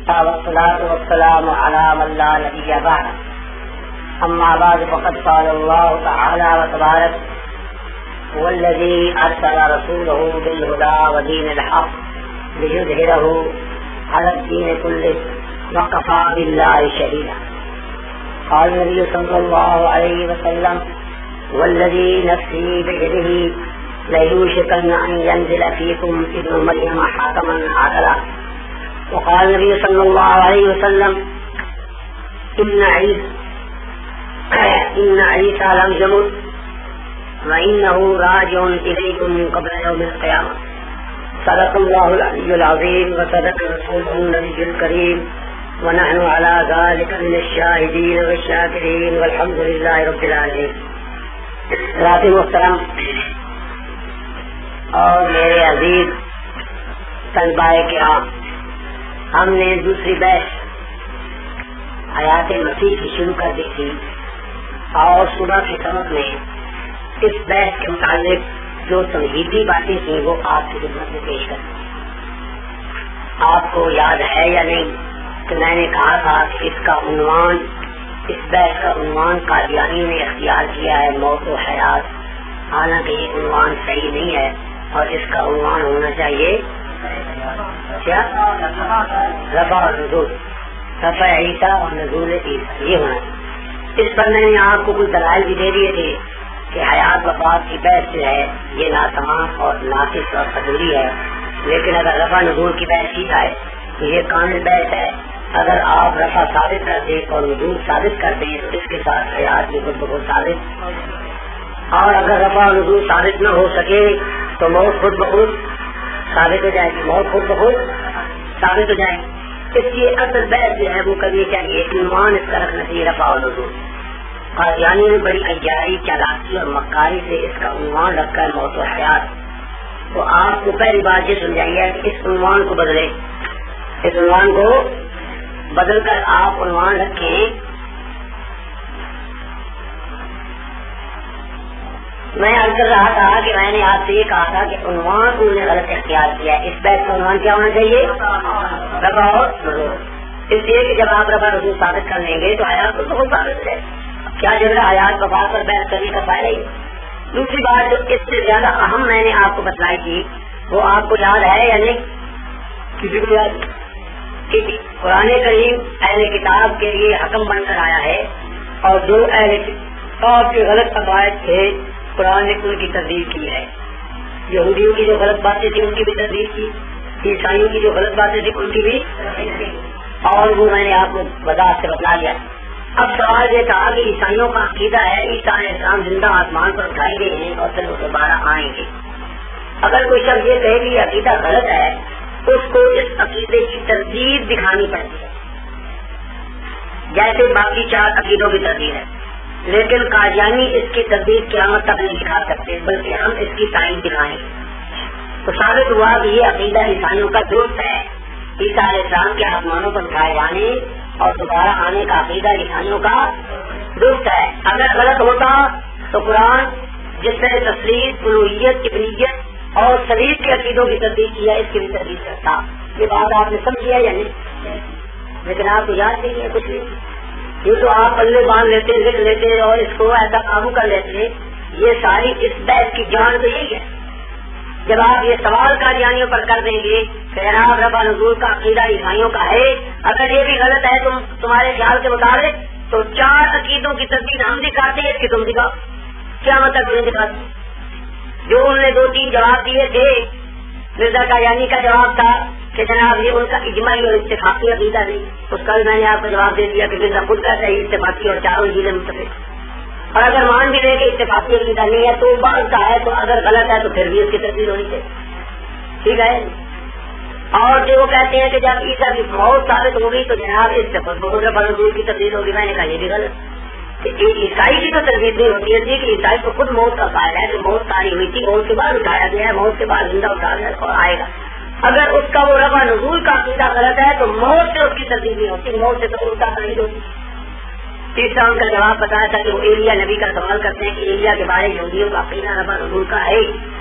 والصلاة والسلام على من لا نبي بعد. أما بعد فقد قال الله تعالى وتبارك: هو الذي أرسل رسوله بالهدى ودين الحق ليظهره على الدين كله وكفى بالله شهيدا. قال النبي صلى الله عليه وسلم: والذي نفسي بيده ليوشكن أن ينزل فيكم ابن مريم حكما عدلا. وقال النبي صلى الله عليه وسلم: إن عيسى لم يمت وإنه راجع إليكم قبل يوم القيامة. صدق الله العلي العظيم وصدق رسوله النبي الكريم ونحن على ذلك من الشاهدين والشاكرين والحمد لله رب العالمين. حضرات محترم اور میرے عزیز طلباء کرام، ہم نے دوسری بحث حیات مسیح کی شروع کر دی تھی اور صبح کے سبق میں اس بحث کے متعلق جو تمہیدی باتیں تھیں وہ آپ کی خدمت میں پیش کر. آپ کو یاد ہے یا نہیں کہ میں نے کہا تھا کہ اس بحث کا عنوان قادیانی نے اختیار کیا ہے، موت و حیات. حالانکہ یہ عنوان صحیح نہیں ہے اور اس کا عنوان ہونا چاہیے کیا؟ رفع اور نزول، رفع عیسیٰ اور نزول عیسیٰ، یہ ہونا. اس پر میں نے آپ کو کچھ دلائل بھی دے دیے تھے کہ حیات وفات کی بحث جو ہے یہ ناتمام اور ناقص اور ادھوری ہے، لیکن اگر رفع نزول کی بحث کی جائے تو یہ کامل بحث ہے. اگر آپ رفع ثابت کر دیں اور نزول ثابت کر دیں تو اس کے ساتھ حیات بھی خود بخود ثابت، اور اگر رفع اور نزول ثابت نہ ہو سکے تو موت خود بخود ثابت ہو جائے گی، موت خود بخود ثابت ہو جائے گی. اس لیے اصل بحث جو ہے وہ کرنی چاہیے، عنوان اس کا رکھنا چاہیے رفع اور نزول. قادیانی نے بڑی عیاری، چالاکی اور مکاری سے اس کا عنوان رکھا ہے موت و حیات. تو آپ کو پہلی بات یہ سمجھائیے کہ اس عنوان کو بدلے، اس عنوان کو بدل کر آپ عنوان رکھیں میں عرض کر رہا تھا کہ میں نے آپ سے یہ کہا تھا کہ عنوان انہوں نے غلط اختیار کیا ہے. اس بحث کا عنوان کیا ہونا چاہیے؟ رفع اور نزول. اس لیے کہ جب آپ رفع نزول ثابت کر لیں گے تو حیات تو بہت ثابت ہے، کیا جگہ حیات وفات پر بحث کرنے کا فائدہ ہی. دوسری بات جو اس سے زیادہ اہم میں نے آپ کو بتلائی تھی وہ آپ کو یاد ہے یا نہیں؟ کسی کو یاد کہ قرآن کریم اہل کتاب کے لیے حکم بن کر آیا ہے، اور جو اہل کتاب کے غلط عقائد تھے قرآن نے ان کی تصدیق کی ہے. یہودیوں کی جو غلط باتیں تھیں ان کی بھی تصدیق کی، عیسائیوں کی جو غلط باتیں تھیں ان کی بھی، اور وہ میں نے آپ کو وضاحت سے بتلا دیا. اب سوال یہ تھا کہ عیسائیوں کا عقیدہ ہے عیسیٰ علیہ السلام زندہ آسمان پر اٹھائے گئے ہیں اور پھر وہ دوبارہ آئیں گے. اگر کوئی شخص یہ کہے کہ یہ عقیدہ غلط ہے تو اس کو اس عقیدے کی تردید دکھانی پڑتی ہے، جیسے باقی 4 عقیدوں کی تردید ہے. لیکن قادیانی اس کی تردید قیامت تک نہیں دکھا سکتے، بلکہ ہم اس کی تائید دکھائیں. تو ثابت ہوا کہ یہ عقیدہ عیسائیوں کا درست ہے، عیسیٰ علیہ السلام کے آسمانوں پر اٹھائے جانے اور دوبارہ آنے کا عقیدہ عیسائیوں کا درست ہے. اگر غلط ہوتا تو قرآن جس نے تسلیث، الوہیت، ابنیت اور شریعت کے عقیدوں کی تردید کی ہے اس کی بھی تردید کرتا. یہ بات آپ نے سمجھی ہے یا نہیں؟ لیکن آپ کو یاد نہیں ہے کچھ نہیں، یہ تو آپ پلے باندھ لیتے، لکھ لیتے اور اس کو ایسا قابو کر لیتے. یہ ساری اس بحث کی جان تو یہی ہے. جب آپ یہ سوال قادیانیوں پر کر دیں گے کہ جناب رفع نزول کا عقیدہ عیسائیوں کا ہے، اگر یہ بھی غلط ہے تمہارے خیال کے مطابق تو 4 عقیدوں کی تصدیق ہم دکھاتے ہیں، اس کی تم دکھاؤ. کیا مطلب نہیں دکھاتے؟ جو انہوں نے 2-3 جواب دیے تھے، مرزا قادیانی کا جواب تھا کہ جناب یہ ان کا اجماعی اور اتفاقی عقیدہ نہیں. اس کا میں نے آپ کو جواب دے دیا کہ مرزا خود کہتا ہے اتفاقی اور 4 چیزیں متفق. اور اگر مان بھی لے کہ اتفاقی عقیدہ نہیں ہے تو بعض کا ہے، تو اگر غلط ہے تو پھر بھی اس کی تصدیق ہونی چاہیے. ٹھیک ہے. اور جو وہ کہتے ہیں کہ جب عیسیٰ کی موت ثابت ہوگی تو جناب اس سے رفع نزول کی تردید ہوگی. میں نے کہا یہ بھی غلط. عیسائی کی تو تردید نہیں ہوتی ہے کہ عیسائی کو خود موت کا قائل ہے، تو موت تاری ہوئی تھی، موت کے بعد اٹھایا گیا ہے، موت کے بعد زندہ اٹھایا اور آئے گا. اگر اس کا وہ رفع نزول کا عقیدہ غلط ہے تو موت سے اس کی تردید نہیں ہوتی، موت سے تو اس کا تردید ہوتی. تیسرا ان کا جواب بتایا تھا کہ وہ ایلیا نبی کا سوال کرتے ہیں کہ ایلیا کے بارے یہودیوں کا عقیدہ رفع نزول کا ہے،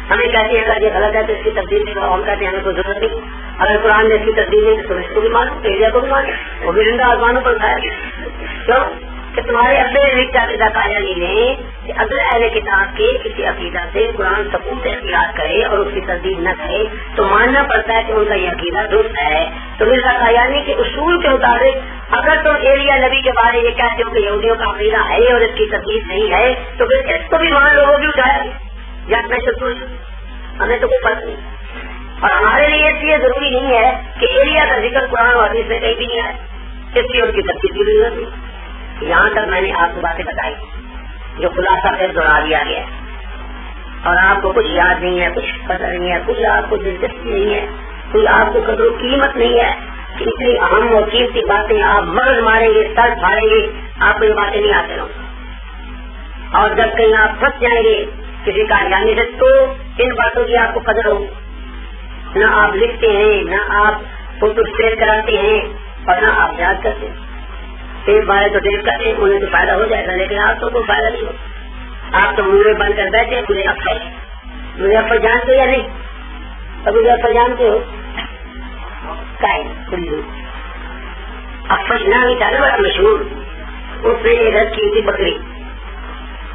ہمیں کہتے ہیں اگر یہ غلط ہے تو اس کی تبدیل نہیں ہو. ہم کہتے ہیں ہمیں کوئی ضرورت نہیں، اگر قرآن نے اس کی تصدیق نہیں تو اس کو بھی مانو، ایریا کو بھی مانو، وہ بھی زندہ آسمانوں پر کھایا کیوں کہ تمہارے عقیدہ قائل نے کہ اگر اہل کتاب کے کسی عقیدہ سے قرآن ثبوت اختیار کرے اور اس کی تصدیق نہ کرے تو ماننا پڑتا ہے کہ ان کا یہ عقیدہ درست ہے. تو مرزا قادیانی کے اصول کے مطابق اگر تم ایریا نبی کے بارے یہ کہتے ہو کہ یہودیوں کا عقیدہ ہے اور اس کی تصدیق نہیں ہے تو پھر اس کو بھی مان لو، وہ بھی اٹھایا یا میں شکر ہمیں تو کوئی فرق نہیں. اور ہمارے لیے اس لیے ضروری نہیں ہے کہ ایریا کا ذکر قرآن اور حدیث میں کہیں بھی نہیں ہے، اس لیے ان کی تصدیق کی ضرورت نہیں. یہاں تک میں نے آپ کو باتیں بتائی جو خلاصہ پھر دوہرا دیا گیا اور آپ کو کچھ یاد نہیں ہے، کچھ پتہ نہیں ہے، کچھ آپ کو دلچسپی نہیں ہے، کوئی آپ کو قدر و قیمت نہیں ہے کہ اتنی اہم اور قیمتی باتیں آپ مرض ماریں گے، سر پھاڑیں گے، آپ کو یہ باتیں نہیں آتے رہو. اور جب کہیں آپ پھنس جائیں گے کسی کارخانے سے تو ان باتوں کی آپ کو قدر ہو. نہ آپ لکھتے ہیں، نہ آپ فوٹو شیئر کراتے ہیں اور نہ آپ یاد کرتے ہیں. ایک بار تو ڈیل کرتے ہیں انہیں تو فائدہ ہو جائے گا، لیکن آپ کو کوئی فائدہ نہیں ہو. آپ تو منہ بند کر بیٹھے مجھے افر جانتے ہو یا نہیں؟ اب مجھے افر جانتے ہو افر نام ہی تھا نا بڑا مشہور. اس نے ایک رد کی تھی بکری،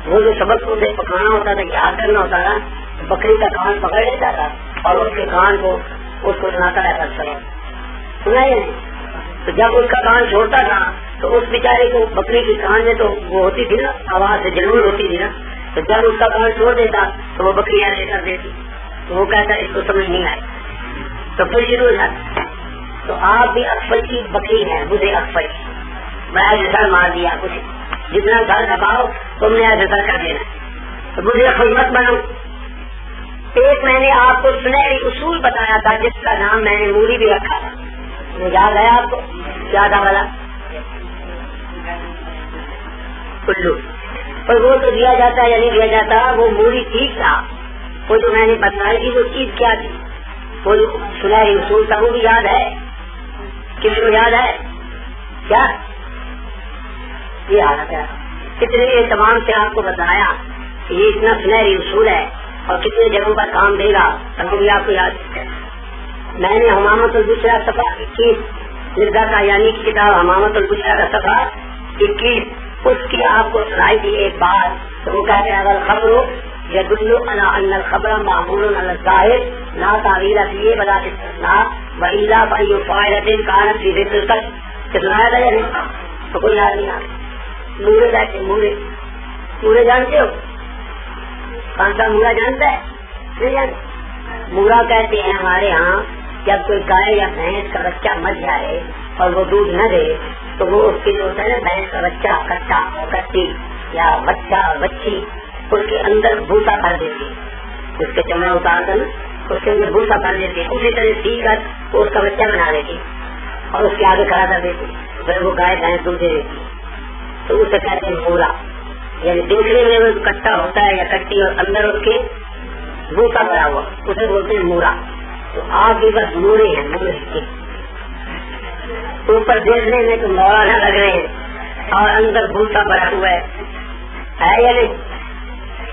وہ جو سبق کو پکانا ہوتا تھا، یاد کرنا ہوتا تھا، بکری کا کان پکڑ لیتا تھا اور اس کے کان کو اس کو سناتا رہتا سبق. سنا یا نہیں؟ تو جب اس کا کان چھوڑتا تھا تو اس بیچارے کو بکری کی کان میں تو وہ ہوتی تھی نا، آواز سے جلول ہوتی تھی نا، تو جب اس کا کان چھوڑ دیتا تو وہ بکری ایسے کر دیتی، تو وہ کہتا اس کو سمجھ نہیں آئی تو پھر شروع ہو جاتا. تو آپ بھی اکفل کی بکری ہے، مجھے اکفل میں ایسے سر مار دیا، کچھ جتنا سر دباؤ تم نے ایسے سر کر دینا، تو مجھے اکفل مت بنو. ایک میں نے آپ کو سنہری اصول بتایا تھا جس کا نام میں نے موری بھی رکھا تھا، وہ یاد ہے آپ کو؟ کیا تھا والا کلو، اور وہ تو دیا جاتا ہے یا نہیں دیا جاتا، وہ موری ٹھیک تھا. وہ جو میں نے بتائی تھی وہ چیز کیا تھی، وہ جو سنہری اصول تھا وہ بھی یاد ہے؟ کسی کو یاد ہے کیا؟ یہ حالت ہے. کتنے اہتمام سے آپ کو بتایا یہ اتنا سنہری اصول ہے اور کتنے جگہوں پر کام دے گا، تب بھی آپ کو یاد ہے. میں نے حمامت البشرا صفحہ 21 مرزا قادیانی کی کتاب حمامت البشرا کا صفحہ 21 اس کی آپ کو سنائی تھی ایک بات. تو وہ کہتے ہیں اگر خبروں يدل على أن الخبر معمول على الظاهر لا تعويل فيه ولا استثناء وإلا فأي فاعلة كانت في ذكر القلب. سنایا تھا یا نہیں؟ تو کوئی یاد نہیں آتا. مورے جاتے مورے جانتے ہو؟ کون سا مورا جانتا ہے؟ نہیں جانتے. مورا کہتے ہیں ہمارے ہاں جب کوئی گائے یا بھینس کا بچہ مر جائے اور وہ دودھ نہ دے تو وہ اس کے جو ہوتا ہے نا بھینس کا بچہ کٹا کٹی یا بچہ بچی اس کے اندر بھوسا کر دیتی، اس کے چمڑا اتار کر اس کے اندر بھوسا کر دیتی، اسی طرح سی کر وہ اس کا بچہ بنا دیتی اور اس کے آگے کھڑا کر دیتی، پھر وہ گائے بھینس دودھ دے دیتی. تو اسے کہتے ہیں مورا، یعنی دیکھنے میں وہ کٹا ہوتا ہے یا کٹی اور اندر اس کے بھوسا بھرا ہوا، اسے بولتے ہیں مورا. تو آپ بھی بس مورے ہیں، مورے اوپر دیکھنے میں تو مولانا لگ رہے ہیں اور اندر بھوسا بھرا ہوا ہے یا نہیں؟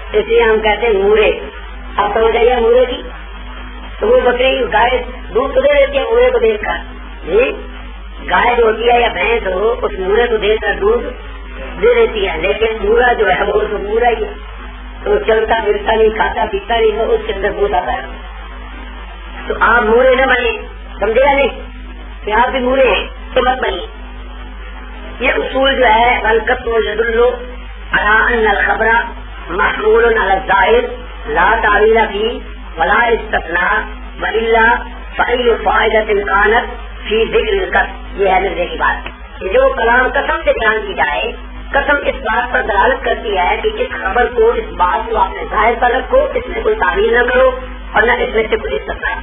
اس لیے ہم کہتے ہیں مورے. آپ سمجھ جائیے مورے کی. تو وہ بکری گائے دودھ تو دے دیتی ہے مورے کو دیکھ کر، جی گائے جو ہوتی ہے یا بھینس ہو اس مورے کو دیکھ کر دودھ دے دیتی ہے، لیکن مورا جو ہے وہ تو مورا ہی ہے، تو چلتا پھرتا نہیں، کھاتا پیتا نہیں، تو اس کے اندر بھوسا بھرا. تو آپ مورے نہ بنے، سمجھے یا نہیں کہ آپ بھی مورے ہیں تو مت بنیے. یہ اصول جو ہے القط و يدل على ان الخبر محمول على الظاهر لا تعويل فيه ولا استثناء والا فأي فائدة كانت في ذکر القط. یہ ہے مرزے کی بات کہ جو کلام قسم سے بیان کی جائے، قسم اس بات پر دلالت کرتی ہے کہ اس خبر کو، اس بات کو آپ نے ظاہر پر رکھو، اس میں کوئی تعویل نہ کرو اور نہ اس میں سے کوئی استثناء.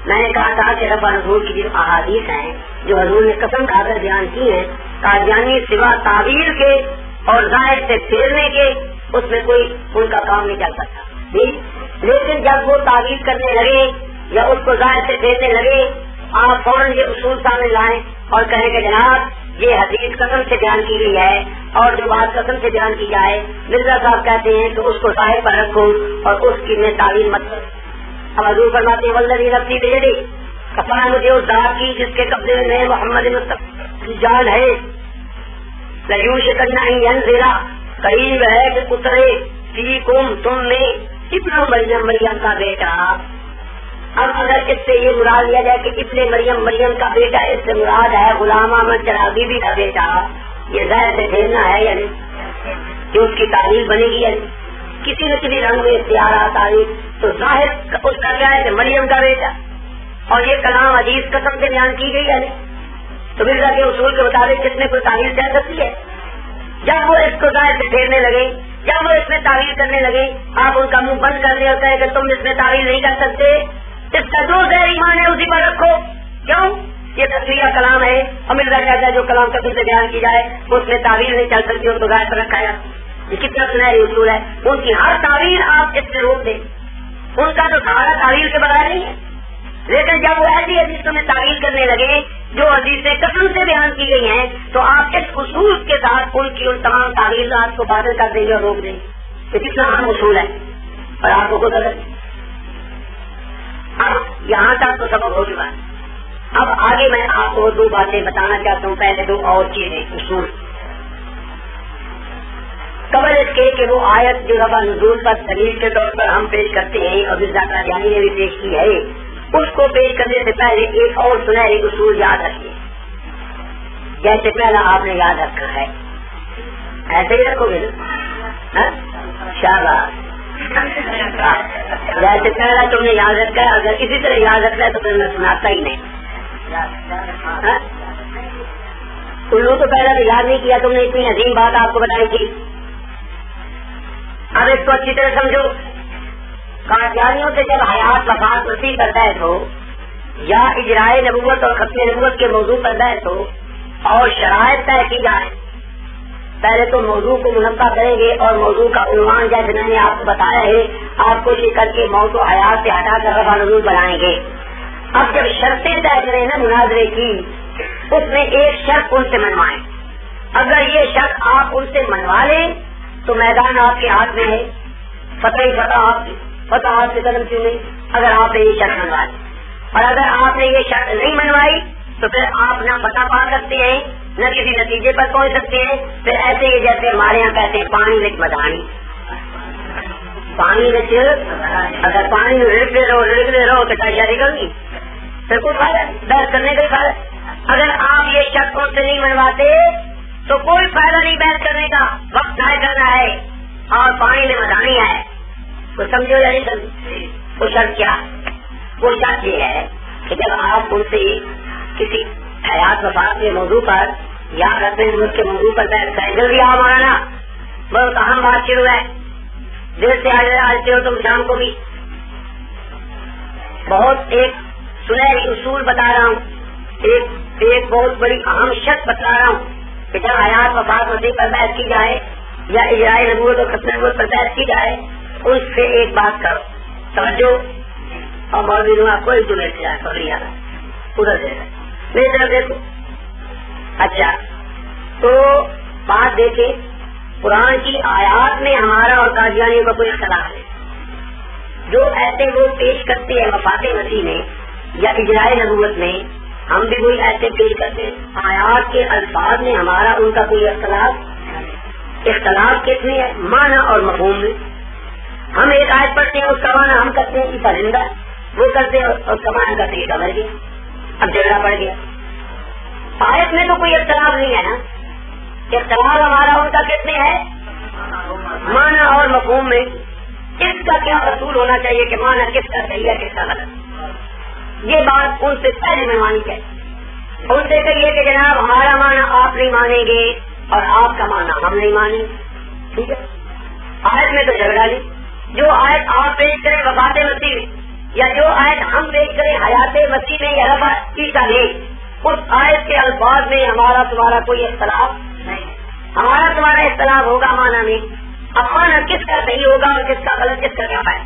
میں نے کہا تھا کہ رفع نزول کی جو احادیث ہیں جو حضور نے قسم کھا کر بیان کی ہیں، قادیانی سوا تعویل کے اور ظاہر سے پھیرنے کے اس میں کوئی ان کا کام نہیں چل سکتا. لیکن جب وہ تعویل کرنے لگے یا اس کو ظاہر سے پھیرنے لگے، آپ فوراً یہ اصول سامنے لائیں اور کہیں کہ جناب یہ حدیث قسم سے بیان کی گئی ہے اور جو بات قسم سے بیان کی جائے مرزا صاحب کہتے ہیں کہ اس کو ظاہر پر رکھو اور اس کی میں تعویل مت کرو. اب حضور فرماتے ہیں والذی نفسی بیدیہ، قسم مجھے اس ذات کی جس کے قبضے میں محمد مصطفیٰ کی جان ہے، لَيُوشِكَنَّ أَن يَنزِلَ، قریب ہے کہ اترے فیکم تم میں ابن مریم کا بیٹا. اب اگر اس سے یہ مراد لیا جائے کہ ابن مریم کا بیٹا، اس سے مراد ہے غلام احمد چراغی بی کا بیٹا، یہ ظاہر سے پھیرنا ہے یعنی کہ اس کی تعریف بنے گی یعنی کسی نہ کسی رنگ میں اختیارات آئی تو ظاہر اس کا کیا ہے کہ مریم کا بیٹا. اور یہ کلام عزیز قسم سے بیان کی گئی یعنی تو مرزا کے اصول کے مطابق کس میں کوئی تعریف کر سکتی ہے. جب وہ اس کو ظاہر سے پھیرنے لگے، جب وہ اس میں تعویل کرنے لگے، آپ ان کا منہ بند کر دیا ہوتا ہے کہ تم اس میں تعویل نہیں کر سکتے، اس کا جو ظاہر ایمان ہے اسی پر رکھو. کیوں؟ یہ تصویرہ کلام ہے اور مرزا کہتا ہے جو کلام قسم سے بیان کی جائے اس میں تعویل نہیں چل سکتی، اس کو ظاہر پر رکھا جائے. یہ کتنا سنہری اصول ہے. ان کی ہر تعویل آپ اس سے روک دیں، ان کا تو سہارا تعویل کے بغیر نہیں ہے. لیکن جب وہ ایسی حدیثوں میں تعویل کرنے لگے جو حدیثیں قسم سے بیان کی گئی ہیں تو آپ اس اصول کے ساتھ ان کی ان تمام تعویلات کو باطل کر دیں گے اور روک دیں گے. یہ کتنا اہم اصول ہے اور آپ کو خود اگر اب یہاں تک تو سبق ہو چکا ہے. اب آگے میں آپ کو دو باتیں بتانا چاہتا ہوں. پہلے دو اور چیزیں اصول قبل اس کے کہ وہ آیت جو ربا نزول پر دلیل کے طور پر ہم پیش کرتے ہیں اور مرزا قادیانی نے بھی پیش کی ہے، اس کو پیش کرنے سے پہلے ایک اور سنہری اصول یاد رکھیے. جیسے پہلا آپ نے یاد رکھا ہے ایسے ہی رکھو گے نا، شاباش. جیسے پہلا تم نے یاد رکھا ہے، اگر اسی طرح یاد رکھا ہے تو پھر میں سناتا ہی نہیں. الو تو پہلا تو یاد نہیں کیا تم نے، اتنی عظیم بات آپ کو بتائی تھی. اب اس کو اچھی طرح سمجھو. قادیانیوں سے جب حیات وفات نصیب کرتا ہے تو یا اجرائے نبوت اور ختم نبوت کے موضوع پر بحث ہو اور شرائط طے کی جائے، پہلے تو موضوع کو منقع کریں گے اور موضوع کا عنوان جیسے میں نے آپ کو بتایا ہے آپ کو یہ کر کے موضوع حیات سے ہٹا کر رفع نزول بنائیں گے. اب جب شرطیں طے کریں نا مناظرے کی، اس میں ایک شرط ان سے منوائیں. اگر یہ شرط آپ ان سے منوا لیں تو میدان آپ کے ہاتھ میں ہے، فتح آپ سے قدم چنے اگر آپ نے یہ شرط منوائی. اور اگر آپ نے یہ شرط نہیں منوائی تو پھر آپ نہ فتح پا سکتے ہیں نہ کسی نتیجے پر پہنچ سکتے ہیں. پھر ایسے ہی جیسے ہمارے یہاں کہتے ہیں پانی میں مدانی، پانی میں اگر پانی میں رڑکتے رہو تو کیا نکل گی، پھر کوئی فائدہ بحث کرنے کا فائدہ. اگر آپ یہ شرط ان سے نہیں منواتے تو کوئی فائدہ نہیں بحث کرنے کا، وقت ضائع کرنا ہے اور پانی میں مدانی ہے. تو سمجھو یا نہیں سمجھو وہ شرط کیا ہے؟ وہ شرط یہ ہے کہ جب آپ ان سے کسی حیات وفات کے موضوع پر یا رب نبوت کے موضوع پر بحث کریں، جلدی آؤ مولانا بہت اہم بات شروع ہے، دیر سے آتے ہو تم شام کو بھی. بہت ایک سنہری اصول بتا رہا ہوں، ایک بہت بڑی اہم شرط بتا رہا ہوں کہ جب حیات وفات نصیب پر بحث کی جائے یا اجرائے نبوت اور ختم نبوت پر بحث کی جائے، اس سے ایک بات کرو توجہ. اور مولوی نما کوئی تمہیں سے ادھر سے میری طرف دیکھو. اچھا تو بات دیکھیں، قرآن کی آیات میں ہمارا اور قادیانیوں کا کوئی اختلاف ہے. جو ایسے لوگ پیش کرتے ہیں وفات مسیح میں یا اجرائے نبوت میں، ہم بھی کوئی ایسے پیش کرتے ہیں. آیات کے الفاظ میں ہمارا ان کا کوئی اختلاف کس میں ہے؟ معنی اور مفہوم میں. ہم ایک آیت پڑھتے ہیں اس کا معنی ہم کرتے ہیں پرندہ، وہ کرتے ہیں اس کا معنی کرتے ہیں مر گیا. اب جھگڑا پڑ گیا. آیت میں تو کوئی اختلاف نہیں ہے نا، اختلاف ہمارا ان کا کس میں ہے؟ معنی اور مفہوم میں. اس کا کیا اصول ہونا چاہیے کہ معنی کس کا صحیح ہے کس کا غلط. یہ بات ان سے پہلے منوانی چاہیے. ان سے کہیے کہ جناب ہمارا معنی آپ نہیں مانیں گے اور آپ کا معنی ہم نہیں مانیں. ٹھیک ہے. آیت میں تو جھگڑا نہیں. جو آیت آپ پیش کریں وفات مسیح میں یا جو آیت ہم پیش کریں حیات مسیح میں یا رفع عیسیٰ میں، اس آیت کے الفاظ میں ہمارا تمہارا کوئی اختلاف نہیں. ہمارا تمہارا اختلاف ہوگا معنی میں. اب معنی کس کا صحیح ہوگا اور کس کا غلط، کس کا کیا فائدہ.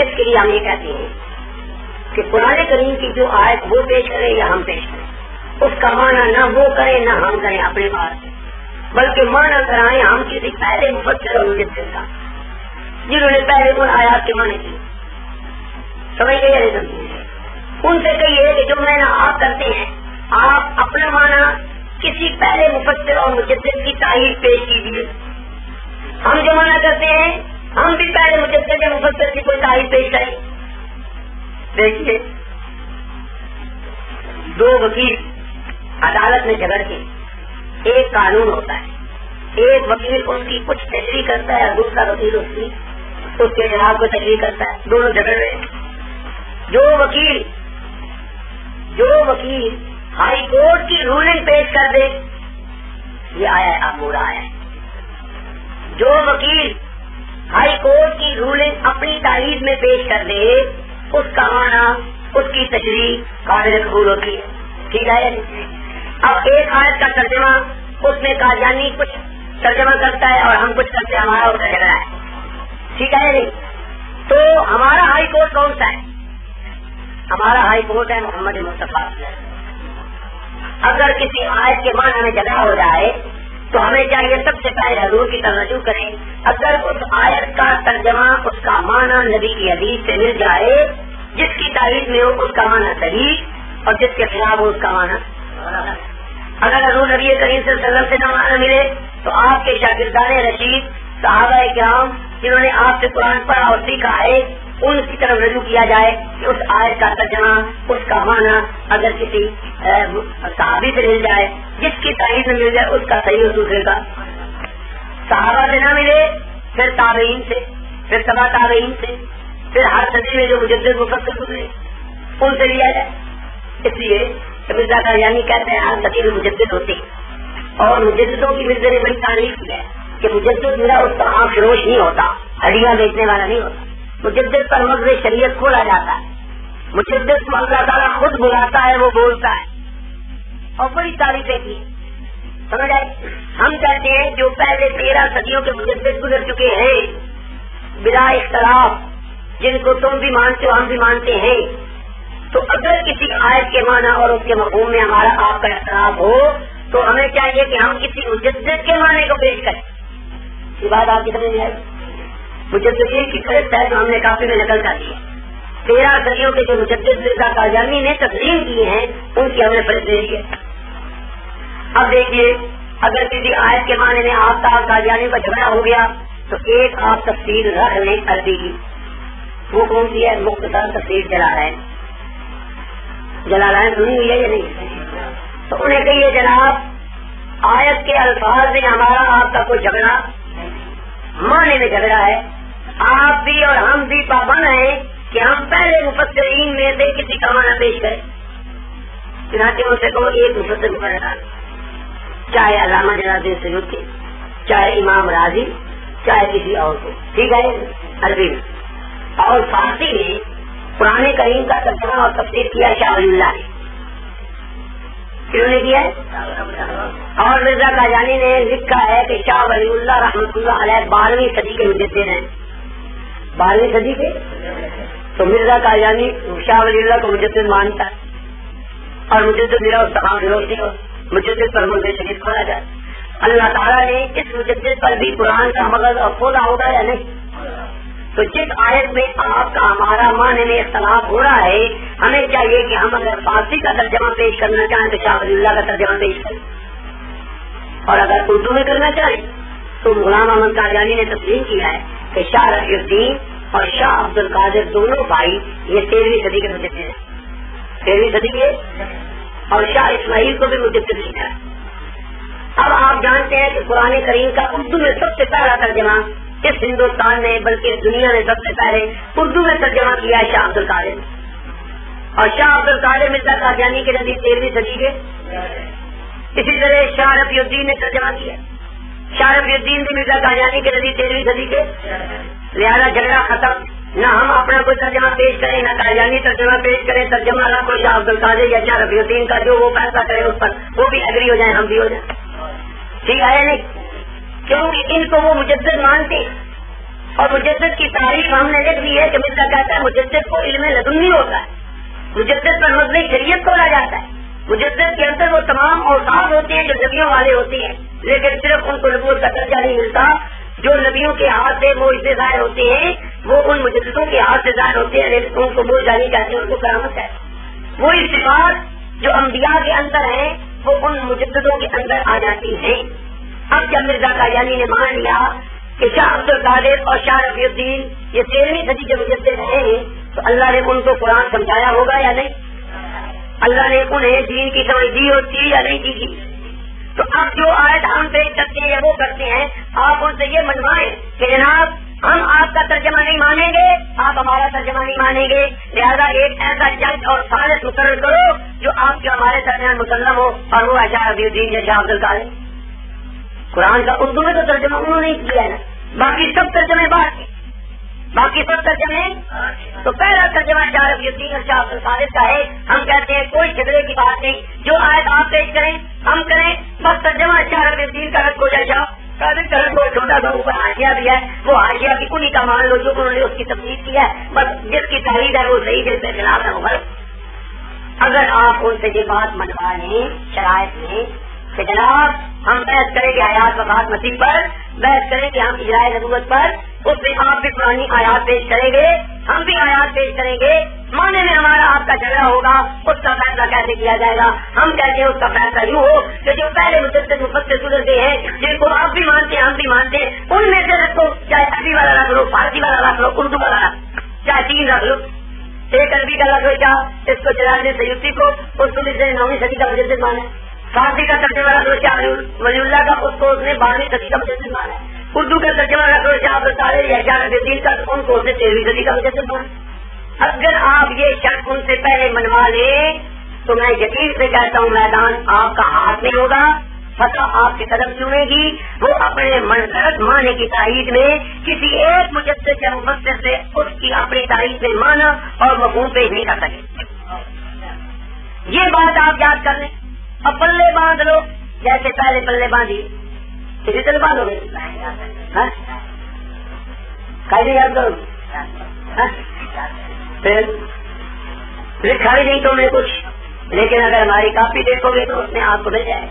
اس کے لیے ہم یہ کہتے ہیں کہ قرآن کریم کی جو آیت وہ پیش کریں یا ہم پیش کریں، اس کا معنی نہ وہ کریں نہ ہم کریں اپنے پاس، بلکہ معنی کرائیں ہم کسی پہلے مفسر اور مجدد کا جنہوں نے پہلے ان آیات کے معنی کی. سمجھ گئے یا نہیں سمجھے؟ ان سے کہیے کہ جو میں نے آپ کرتے ہیں آپ اپنا مانا کسی پہلے مفسر اور مجدد کی تعریف پیش کیجیے. ہم جو مانا کرتے ہیں ہم بھی پہلے مجدد یا مفسر کی کوئی تعریف پیش کریں. دیکھیے دو وکیل عدالت میں جھگڑ کے ایک قانون ہوتا ہے, ایک وکیل اس کی کچھ تشریح کرتا ہے اور دوسرا وکیل اس کے جواب کو تشریح کرتا ہے. دونوں جھگڑ رہے ہیں. جو وکیل ہائی کورٹ کی رولنگ پیش کر دے یہ آیا ہے اب برا آیا ہے. جو وکیل ہائی کورٹ کی رولنگ اپنی تائید میں پیش کر دے اس کا معنی اس کی تشریح قابل قبول ہوتی ہے. ٹھیک ہے. اب ایک آیت کا ترجمہ اس میں قادیانی کچھ ترجمہ کرتا ہے اور ہم کچھ کرتے ہیں, ہمارا اس کا جھگڑا ہے. ٹھیک ہے نہیں. تو ہمارا ہائی کورٹ کون سا ہے؟ ہمارا ہائی کورٹ ہے محمد مصطفیٰ. اگر کسی آیت کے معنی میں جھگڑا ہو جائے تو ہمیں چاہیے سب سے پہلے حضور کی طرف رجوع کریں. اگر اس آیت کا ترجمہ اس کا معنی نبی کی حدیث سے مل جائے جس کی تعریف میں ہو اس کا معنی صحیح اور جس کے خلاف ہو اس کا معنی. اگر حضور نبی کریم صلی اللہ علیہ وسلم سے نہ معنی ملے تو آپ کے شاگردان رشید صحابہ کرام جنہوں نے آپ سے قرآن پڑھا اور سیکھا ہے ان کی طرف رجوع کیا جائے کہ اس آیت کا ترجمہ اس کا معنی اگر کسی صحابی سے مل جائے جس کی تعریف میں مل جائے اس کا صحیح اور دوسرے کا. صحابہ سے نہ ملے پھر تابعین سے, پھر تبع تابعین سے, پھر ہر صدی میں جو مجدد مفسر گزرے ان سے لیا جائے. اس لیے مرزا قادیانی کہتے ہیں ہر صدی میں مجدد ہوتے ہیں اور مجددوں کی مرزا نے بڑی تعریف کی ہے کہ مجدد میرا اس کا آنکھ فروش نہیں ہوتا, ہڈیاں بیچنے والا نہیں ہوتا. مجدد پر مغز شریعت کھولا جاتا ہے. مجدد کو اللہ تعالیٰ خود بلاتا ہے, وہ بولتا ہے اور بڑی تعریفیں کی. سمجھ آئے. ہم کہتے ہیں جو پہلے 13 صدیوں کے مجدد گزر چکے ہیں بلا اختلاف, جن کو تم بھی مانتے ہو ہم بھی مانتے ہیں, تو اگر کسی آیت کے معنی اور اس کے مفہوم میں ہمارا آپ کا اختلاف ہو تو ہمیں چاہیے کہ ہم کسی مجدد کے معنی کو پیش کریں. یہ بات آپ کی سمجھ میں آئی. مجددین کی فہرست ہے جو ہم نے کافی میں نقل کر دی ہے. 13 صدیوں کے جو مجدد مرزا قادیانی نے تسلیم کیے ہیں ان کی ہم نے فہرست دے دی ہے. اب دیکھیے اگر کسی آیت کے معنی میں آپ کا قادیانی کا جھگڑا ہو گیا تو ایک آپ تفسیر رکھ لیں عربی کی. وہ کون سی ہے؟ مختصر تفسیر جلالین. جلالین سنی ہوئی ہے یا نہیں؟ تو انہیں کہیے جناب آیت کے الفاظ میں ہمارا آپ کا کوئی جھگڑا معنی میں جھگڑا ہے, آپ بھی اور ہم بھی پابند ہیں کہ ہم پہلے مفسرین میں سے کسی کا معنی پیش کریں. چنانچہ ان سے کہو ایک مفسر مقرر, چاہے علامہ جلال الدین سیوطی, چاہے امام راضی, چاہے کسی اور کو. ٹھیک ہے. عربی میں اور فارسی میں قرآن کریم کا ترجمہ اور تفسیر کیا شاہ ولی اللہ نے. کیوں نے کیا ہے؟ اور مرزا قادیانی نے لکھا ہے کہ شاہ ولی اللہ رحمۃ اللہ علیہ 12ویں صدی کے مجدد ہیں. 12ویں صدی کے. تو مرزا قادیانی شاہ ولی اللہ کو مجدد مانتا ہے اور مجدد میرا استقام فروش ہو مجدد پر ملک شریف کھولا جائے. اللہ تعالیٰ نے اس مجدد پر بھی قرآن کا مغز اور کھولا ہوگا یا نہیں؟ تو جس آیت میں آپ کا ہمارا معنی میں اختلاف ہو رہا ہے ہمیں چاہیے کہ ہم اگر فارسی کا ترجمہ پیش کرنا چاہیں تو شاہ ولی اللہ کا ترجمہ پیش کریں, اور اگر اردو میں کرنا چاہیں تو غلام احمد قادیانی نے تسلیم کیا ہے کہ شاہ رفیع الدین اور شاہ عبد القادر دونوں بھائی یہ 13ویں صدی کے مجدد ہیں. 13ویں صدی کے. اور شاہ اسماعیل کو بھی مجدد لکھا ہے. اب آپ جانتے ہیں کہ قرآن کریم کا اردو میں سب سے پہلا ترجمہ اس ہندوستان نے بلکہ دنیا نے سب سے پہلے اردو میں ترجمہ کیا ہے شاہ عبد القادر, اور شاہ عبد القادر مرزا قادیانی کے نزدیک 13ویں صدی کے. اسی طرح شاہ رفیع الدین نے ترجمہ کیا. شاہ رفیع الدین بھی مرزا قادیانی کے نزدیک 13ویں صدی کے. لہذا جھگڑا ختم. نہ ہم اپنا کوئی ترجمہ پیش کریں نہ قادیانی ترجمہ پیش کریں. ترجمہ نہ کوئی شاہ عبد القادر یا شاہ رفیع الدین کا جو وہ فیصلہ کرے اس پر وہ بھی ایگری ہو جائیں ہم بھی ہو جائیں. ٹھیک ہے نہیں؟ کیونکہ ان کو وہ مجدد مانتے اور مجدد کی تاریخ ہم نے لکھ دی ہے کہ مرزا کہتا ہے مجدد کو علم لدنی ہوتا ہے, مجدد پر مبنی شریعت کھولا جاتا ہے. مجدد کے اندر وہ تمام اوصاف ہوتے ہیں جو نبیوں والے ہوتے ہیں, لیکن صرف ان کو نبوت کا درجہ نہیں ملتا. جو نبیوں کے ہاتھ سے وہ اسے ظاہر ہوتے ہیں وہ ان مجددوں کے ہاتھ سے ظاہر ہوتے ہیں, لیکن ان کو بول جانی چاہتے ہیں, ان کو کرامت ہے. وہی صفات جو انبیاء کے اندر ہیں وہ ان مجددوں کے اندر آ جاتی ہیں. اب جب مرزا قادیانی نے مان لیا کہ شاہ عبد القادر اور شاہ رفیع الدین یہ 13ویں صدی کے مجدد رہے ہیں تو اللہ نے ان کو قرآن سمجھایا ہوگا یا نہیں؟ اللہ نے انہیں دین کی سمجھ دی ہوتی یا نہیں دی؟ تو اب جو آیت ہم پیش کرتے ہیں یا وہ کرتے ہیں آپ ان سے یہ منوائیں کہ جناب ہم آپ کا ترجمہ نہیں مانیں گے, آپ ہمارا ترجمہ نہیں مانیں گے, لہذا ایک ایسا جج اور ثالث مقرر کرو جو آپ کے ہمارے درمیان مسلم ہو, اور وہ شاہ رفیع الدین یا شاہ عبد القادر. قرآن کا اردو میں تو ترجمہ انہوں نے کیا ہے نا, باقی سب ترجمے بات کی, باقی سب ترجمے. تو پہلا ترجمہ شاہ رفیع الدین اور شاہ عبد القادر کا ہے. ہم کہتے ہیں کوئی جھگڑے کی بات نہیں, جو آیت آپ پیش کریں ہم کریں, بس ترجمہ شاہ رفیع الدین کا رد ہو جائے. شاہ قادر کا رد چھوٹا سا اوپر حاشیہ بھی ہے, وہ حاشیہ بھی انہیں کا مان لو جو انہوں نے اس کی تفصیل کی ہے, بس جس کی تحریر ہے وہ صحیح, جس کے خلاف ہے وہ غلط. اگر آپ ان سے یہ بات منوا لیں شرائط میں کہ جناب ہم بحث کریں گے حیات وفات مسیح پر, بحث کریں گے ہم اجراء نبوت پر, اس میں آپ بھی پرانی آیات پیش کریں گے, ہم بھی آیات پیش کریں گے, معنی میں ہمارا آپ کا جھگڑا ہوگا, اس کا فیصلہ کیسے کیا جائے گا؟ ہم کہتے ہیں اس کا فیصلہ یوں ہو کہ جو پہلے مجدد مفسر گزرتے ہیں جن کو آپ بھی مانتے ہیں ہم بھی مانتے ہیں, ان میں سے رکھو, چاہے عربی والا رکھ لو, فارسی والا رکھ لو, اردو والا رکھ, چاہے 3 رکھ لو. ایک عربی کا رکھ لو, کیا اس کو جلال سیوطی کو اس کو 9ویں صدی کا مجدد مانا, فارسی کا ترجمہ رکھ لو شاہ ولی اللہ کا, اس کو اس نے 12ویں صدی کا مجدد مانا, اردو کا ترجمہ رکھ لو شاہ عبد القادر یا شاہ رفیع الدین کا, ان کو اس نے 13ویں صدی کا مجدد مانا. اگر آپ یہ شرط ان سے پہلے منوا لیں تو میں یقین سے کہتا ہوں میدان آپ کا ہاتھ میں ہوگا, فتح آپ کی طرف چنے گی. وہ اپنے منفرد معنی کی تائید میں کسی ایک مجدد یا مفسر سے اس کی اپنی تائید میں مانا اور مفہوم پیش نہیں کر سکے. یہ بات آپ یاد کر لیں. اب پلے باندھ لو جیسے پہلے پلے باندھی, کسی طرح باندھو گے کیسے یاد کرو, پھر لکھا ہی نہیں تو میں کچھ, لیکن اگر ہماری کاپی دیکھو گے تو اس میں آپ کو مل جائے.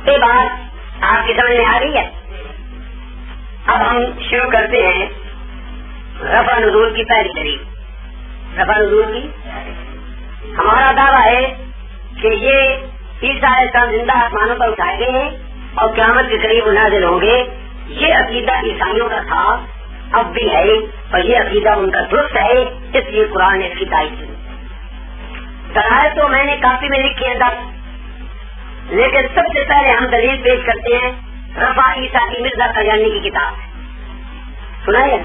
یہ بات آپ کی سمجھ میں آ رہی ہے؟ اب ہم شروع کرتے ہیں رفع نزول کی پہلی تاریخ. رفع نزول کی ہمارا دعویٰ ہے کہ یہ عیسیٰ علیہ السلام زندہ آسمانوں پر اٹھائے گئے ہیں اور قیامت کے قریب نازل ہوں گے. یہ عقیدہ عیسائیوں کا تھا, اب بھی ہے, اور یہ عقیدہ ان کا درست ہے, اس لیے قرآن نے اس کی تائید کی. دلائل تو میں نے کافی میں لکھی ہے 10, لیکن سب سے پہلے ہم دلیل پیش کرتے ہیں رفع عیسیٰ کی مرزا قادیانی کی کتاب. سنا ہے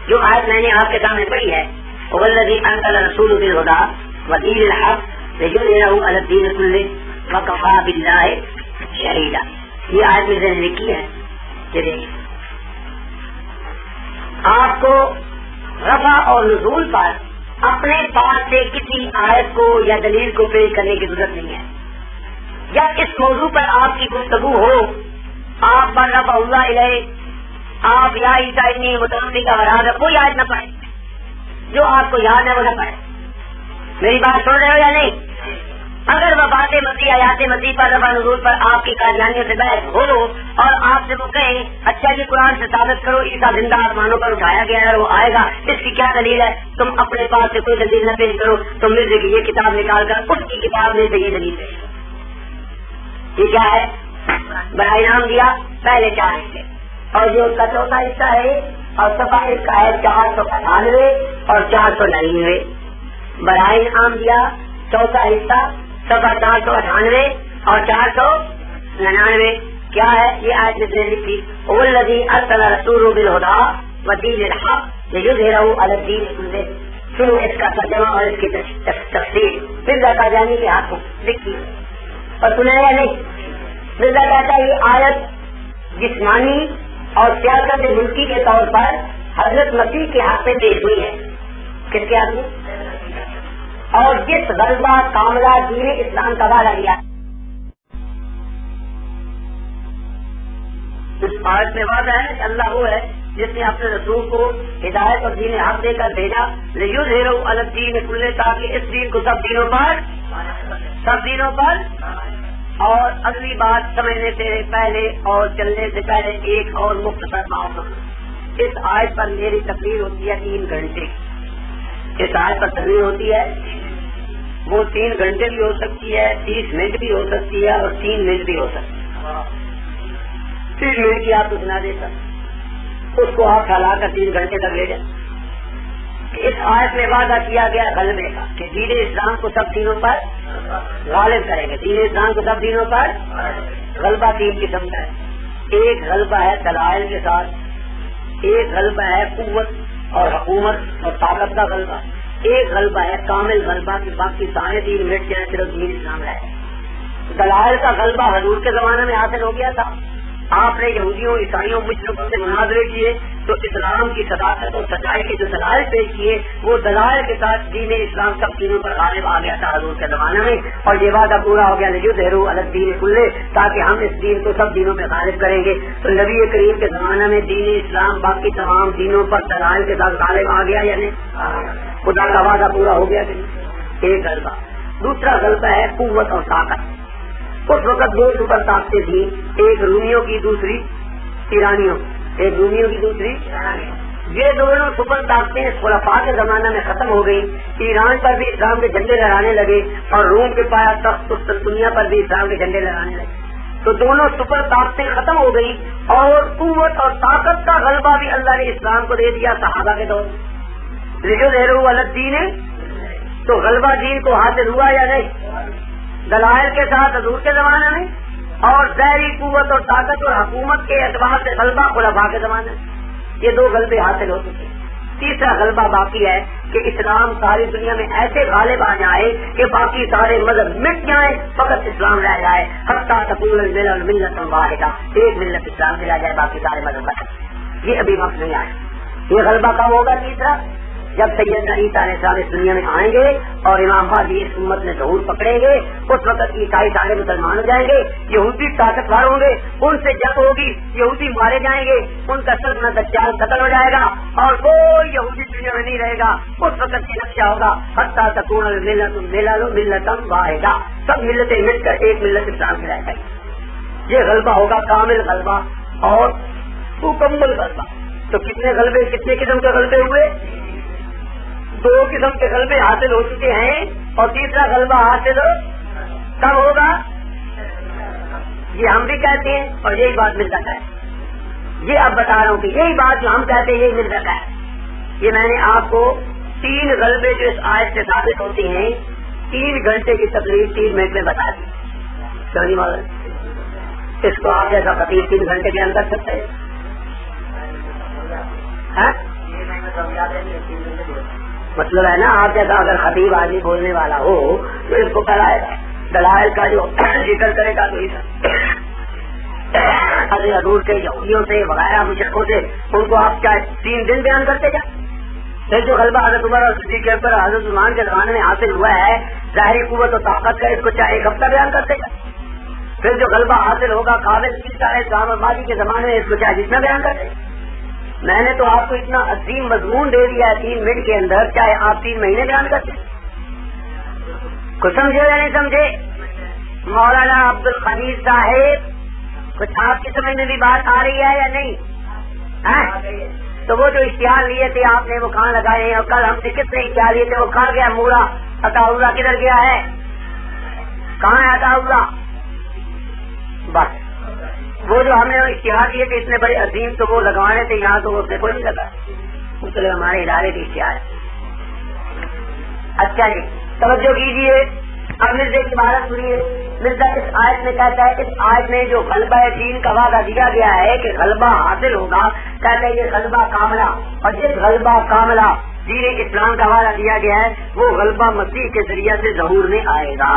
جو آیت میں نے آپ کے سامنے پڑھی ہے, والذی انزل رسول بالہدی ودین الحق ليظهره على الدين كله وكفى بالله شهيدا. یہ آیت میں نے لکھی ہے کہ آپ کو رفع اور نزول پر اپنے پاس سے کسی آیت کو یا دلیل کو پیش کرنے کی ضرورت نہیں ہے. یا اس موضوع پر آپ کی گفتگو ہو, آپ پر رفع اللہ علیہ, آپ یا عیسیٰ ابن متوفی کا وراد ہے, کوئی آیت نہ پڑھے, جو آپ کو یاد ہے وہ نہ پڑھے. میری بات سن رہے ہو یا نہیں؟ اگر وفات مسیح آیات مسیح پر رفع نزول پر آپ کی قادیانیوں سے بحث ہو اور آپ سے وہ کہیں اچھا جی قرآن سے ثابت کرو عیسیٰ زندہ آسمانوں پر اٹھایا گیا ہے, وہ آئے گا, اس کی کیا دلیل ہے؟ تم اپنے پاس سے کوئی دلیل نہ پیش کرو, تم مرزے کی یہ کتاب نکال کر اس کی کتاب میں سے یہ دلیل پیش کرو. یہ کیا ہے؟ بڑا انعام دیا پہلے 4 حصے, اور جو اس کا چوتھا حصہ ہے اور صفحہ اس کا ہے 498 اور 499. بڑا انعام دیا چوتھا حصہ صفحہ 498 اور 499. کیا ہے یہ آیت میں نے لکھی, والذی ارسل رسولہ بالہدی ودین الحق لیظہرہ علی الدین کلہ. سنو اس کا ترجمہ اور اس کی تفسیر مرزا قادیانی کے ہاتھوں لکھی اور سنا یا نہیں؟ مرزا کہتا ہے یہ آیت جسمانی اور سیاست ملکی کے طور پر حضرت مسیح کے ہاتھ میں پیش ہوئی ہے. کس کے ہاتھ میں؟ اور جس غلبہ کاملہ دین اسلام کا وعدہ لیا. اس آیت میں وعدہ ہے کہ اللہ وہ ہے جس نے اپنے رسول کو ہدایت اور دین حق دے کر بھیجا, لیظہرہ علی الدین کلہ, تاکہ اس دین کو سب دینوں پر. اور اگلی بات سمجھنے سے پہلے اور چلنے سے پہلے ایک اور مختصر بات. اس آیت پر میری تقریر ہوتی ہے 3 گھنٹے. اس آیت پر تقریر ہوتی ہے وہ 3 گھنٹے بھی ہو سکتی ہے, 30 منٹ بھی ہو سکتی ہے, اور 3 منٹ بھی ہو سکتی ہے. 3 منٹ کی آپ کو سنا دیتا, اس کو آپ پھیلا کر 3 گھنٹے تک لے جائیں. اس آیت میں وعدہ کیا گیا غلبے کا کہ دین اسلام کو سب دینوں پر غالب کریں گے. دین اسلام کو سب دینوں پر غلبہ 3 قسم کا ہے. ایک غلبہ ہے دلائل کے ساتھ, ایک غلبہ ہے قوت اور حکومت اور طاقت کا غلبہ, ایک غلبہ ہے کامل غلبہ کی باقی سارے 3 منٹ کے صرف دین اسلام رہے. دلائل کا غلبہ حضور کے زمانے میں حاصل ہو گیا تھا. آپ نے یہودیوں عیسائیوں مشرکوں سے مناظرے کیے تو اسلام کی صداقت اور سچائی کے جو دلائل پیش کیے وہ دلائل کے ساتھ دین اسلام سب دینوں پر غالب آ گیا تھا حضور کے زمانے میں, اور یہ وعدہ پورا ہو گیا لِیُظْهِرَهُ عَلَى الدِّینِ كُلِّهِ, تاکہ ہم اس دین کو سب دینوں پہ غالب کریں گے. تو نبی کریم کے زمانے میں دین اسلام باقی تمام دینوں پر دلائل کے ساتھ غالب آ گیا یا نہیں؟ خدا کا وعدہ پورا ہو گیا کہ نہیں؟ ایک غلبہ. دوسرا غلبہ ہے قوت اور طاقت. اس وقت 2 سپر طاقتیں تھیں, ایک رومیوں کی دوسری ایرانیوں, ایک رومیوں کی دوسری. یہ دونوں سپر طاقتیں خلفاء کے زمانہ میں ختم ہو گئی. ایران پر بھی اسلام کے جھنڈے لہرانے لگے اور روم کے پایا تخت قسطنطنیہ پر بھی اسلام کے جھنڈے لہرانے لگے. تو دونوں سپر طاقتیں ختم ہو گئی اور قوت اور طاقت کا غلبہ بھی اللہ نے اسلام کو دے دیا صحابہ کے دور. لِیُظْهِرَهُ عَلَى الدِّینِ, تو غلبہ دین کو حاصل ہوا یا نہیں؟ دلائل کے ساتھ حضور کے زمانے میں, اور ظاہری قوت اور طاقت اور حکومت کے اعتبار سے غلبہ خلفاء کے زمانے میں. یہ 2 غلبے حاصل ہو چکے. تیسرا غلبہ باقی ہے کہ اسلام ساری دنیا میں ایسے غالب آ جائے کہ باقی سارے مذہب مٹ جائیں, فقط اسلام رہ جائے. حتیٰ تکون الملۃ واحدہ, ایک ملت اسلام سے رہ جائے, باقی سارے مذہب ختم. یہ ابھی وقت نہیں آیا. یہ غلبہ کب ہوگا؟ تیسرا, جب سیدنا عیسیٰ علیہ السلام اس دنیا میں آئیں گے اور امام مہدی اس امت میں ظہور پکڑیں گے, اس وقت عیسائی سارے مسلمان ہو جائیں گے, یہودی طاقتور ہوں گے, ان سے جنگ ہوگی, یہودی مارے جائیں گے, ان کا سلطنہ دجال قتل ہو جائے گا اور کوئی یہودی دنیا میں نہیں رہے گا. اس وقت یہ نقشہ ہوگا حتیٰ تکون الملۃ واحدہ, سب ملتیں مل کر ایک ملت اسلام کی رہ جائے. یہ غلبہ ہوگا کامل غلبہ اور مکمل غلبہ. تو کتنے غلبے, کتنے قسم کے غلبے ہوئے؟ 2 قسم کے غلبے حاصل ہو چکے ہیں, اور تیسرا غلبہ حاصل کب ہوگا؟ یہ ہم بھی کہتے ہیں اور یہی بات مل رکھا ہے. یہ اب بتا رہا ہوں کہ یہی بات جو ہم کہتے ہیں یہی مل رکھا ہے. یہ میں نے آپ کو 3 غلبے جو اس آیت سے ثابت ہوتے ہیں 3 گھنٹے کی تقریر 3 منٹ میں بتا دی. سمجھ میں اس کو آپ جیسا خطیب 3 گھنٹے کے اندر سکتے ہیں؟ مطلب ہے نا, آپ جیسا اگر خطیب آدمی بولنے والا ہو تو اس کو کرائے گا, دلائل کا جو ذکر کرے گا تو حضور سے, یہودیوں سے وغیرہ مشرکوں سے, ان کو آپ کیا 3 دن بیان کرتے جائیں. پھر جو غلبہ حضرت عمر اور صدیق کے اوپر حضرت عثمان کے زمانے میں حاصل ہوا ہے ظاہری قوت و طاقت کا, اس کو چاہے 1 ہفتہ بیان کرتے جائیں. پھر جو غلبہ حاصل ہوگا قابل اسلام اور ماضی کے زمانے میں, اس کو چاہے جتنا بیان کرتے. میں نے تو آپ کو اتنا عظیم مضمون دے دیا ہے 3 منٹ کے اندر, چاہے آپ 3 مہینے بیان کرتے. کچھ سمجھے یا نہیں سمجھے؟ مولانا عبد القدیر صاحب, کچھ آپ کی سمجھ میں بھی بات آ رہی ہے یا نہیں؟ تو وہ جو اشتہار لیے تھے آپ نے وہ کہاں لگائے ہیں, اور کل ہم سے کس نے اشتہار لیے تھے وہ کھا گیا مورا. عطا اللہ کدھر گیا ہے؟ کہاں ہے عطا اللہ؟ بس وہ جو ہم نے اشتہار دیے کہ اتنے بڑے عظیم تو وہ لگوانے تھے یہاں, تو وہ اس نے کوئی نہیں لگا, اس لیے ہمارے ادارے کے اشتہار. اچھا جی توجہ کیجیے, اب مرزا کی عبارت سنیے. مرزا اس آیت میں کہتا ہے, اس آیت میں جو غلبہ دین کا وعدہ دیا گیا ہے کہ غلبہ حاصل ہوگا, کہتا ہے یہ غلبہ کاملہ, اور جس غلبہ کاملہ دین اسلام کا وعدہ دیا گیا ہے وہ غلبہ مسیح کے ذریعے سے ظہور میں آئے گا.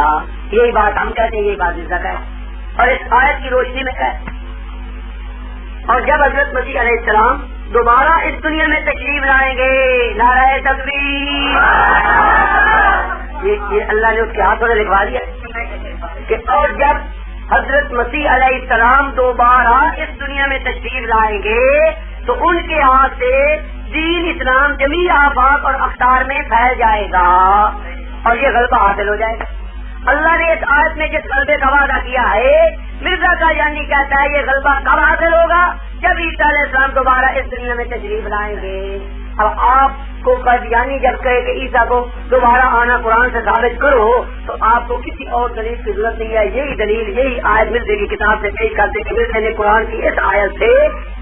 یہی بات ہم کہتے ہیں, یہی بات مرزا کا ہے, اور اس آیت کی روشنی میں ہے. اور جب حضرت مسیح علیہ السلام دوبارہ اس دنیا میں تشریف لائیں گے, نعرہ تکبیر, یہ اللہ نے اس کے ہاتھوں نے لکھوا دیا کہ اور جب حضرت مسیح علیہ السلام دوبارہ اس دنیا میں تشریف لائیں گے تو ان کے ہاتھ سے دین اسلام جمیع آفاق اور اقطار میں پھیل جائے گا اور یہ غلبہ حاصل ہو جائے گا. اللہ نے اس آیت میں جس غلبے کا وعدہ کیا ہے, مرزا کا یعنی کہتا ہے یہ غلبہ کب حاصل ہوگا؟ جب عیسیٰ علیہ السلام دوبارہ اس دنیا میں تشریف لائیں گے. اب آپ کو قادیانی جب کہے کہ عیسیٰ کو دوبارہ آنا قرآن سے ثابت کرو تو آپ کو کسی اور دلیل کی ضرورت نہیں ہے. یہی دلیل یہی آیت مل جائے گی کتاب سے پیش کرتے کہ میں نے قرآن کی اس آیت سے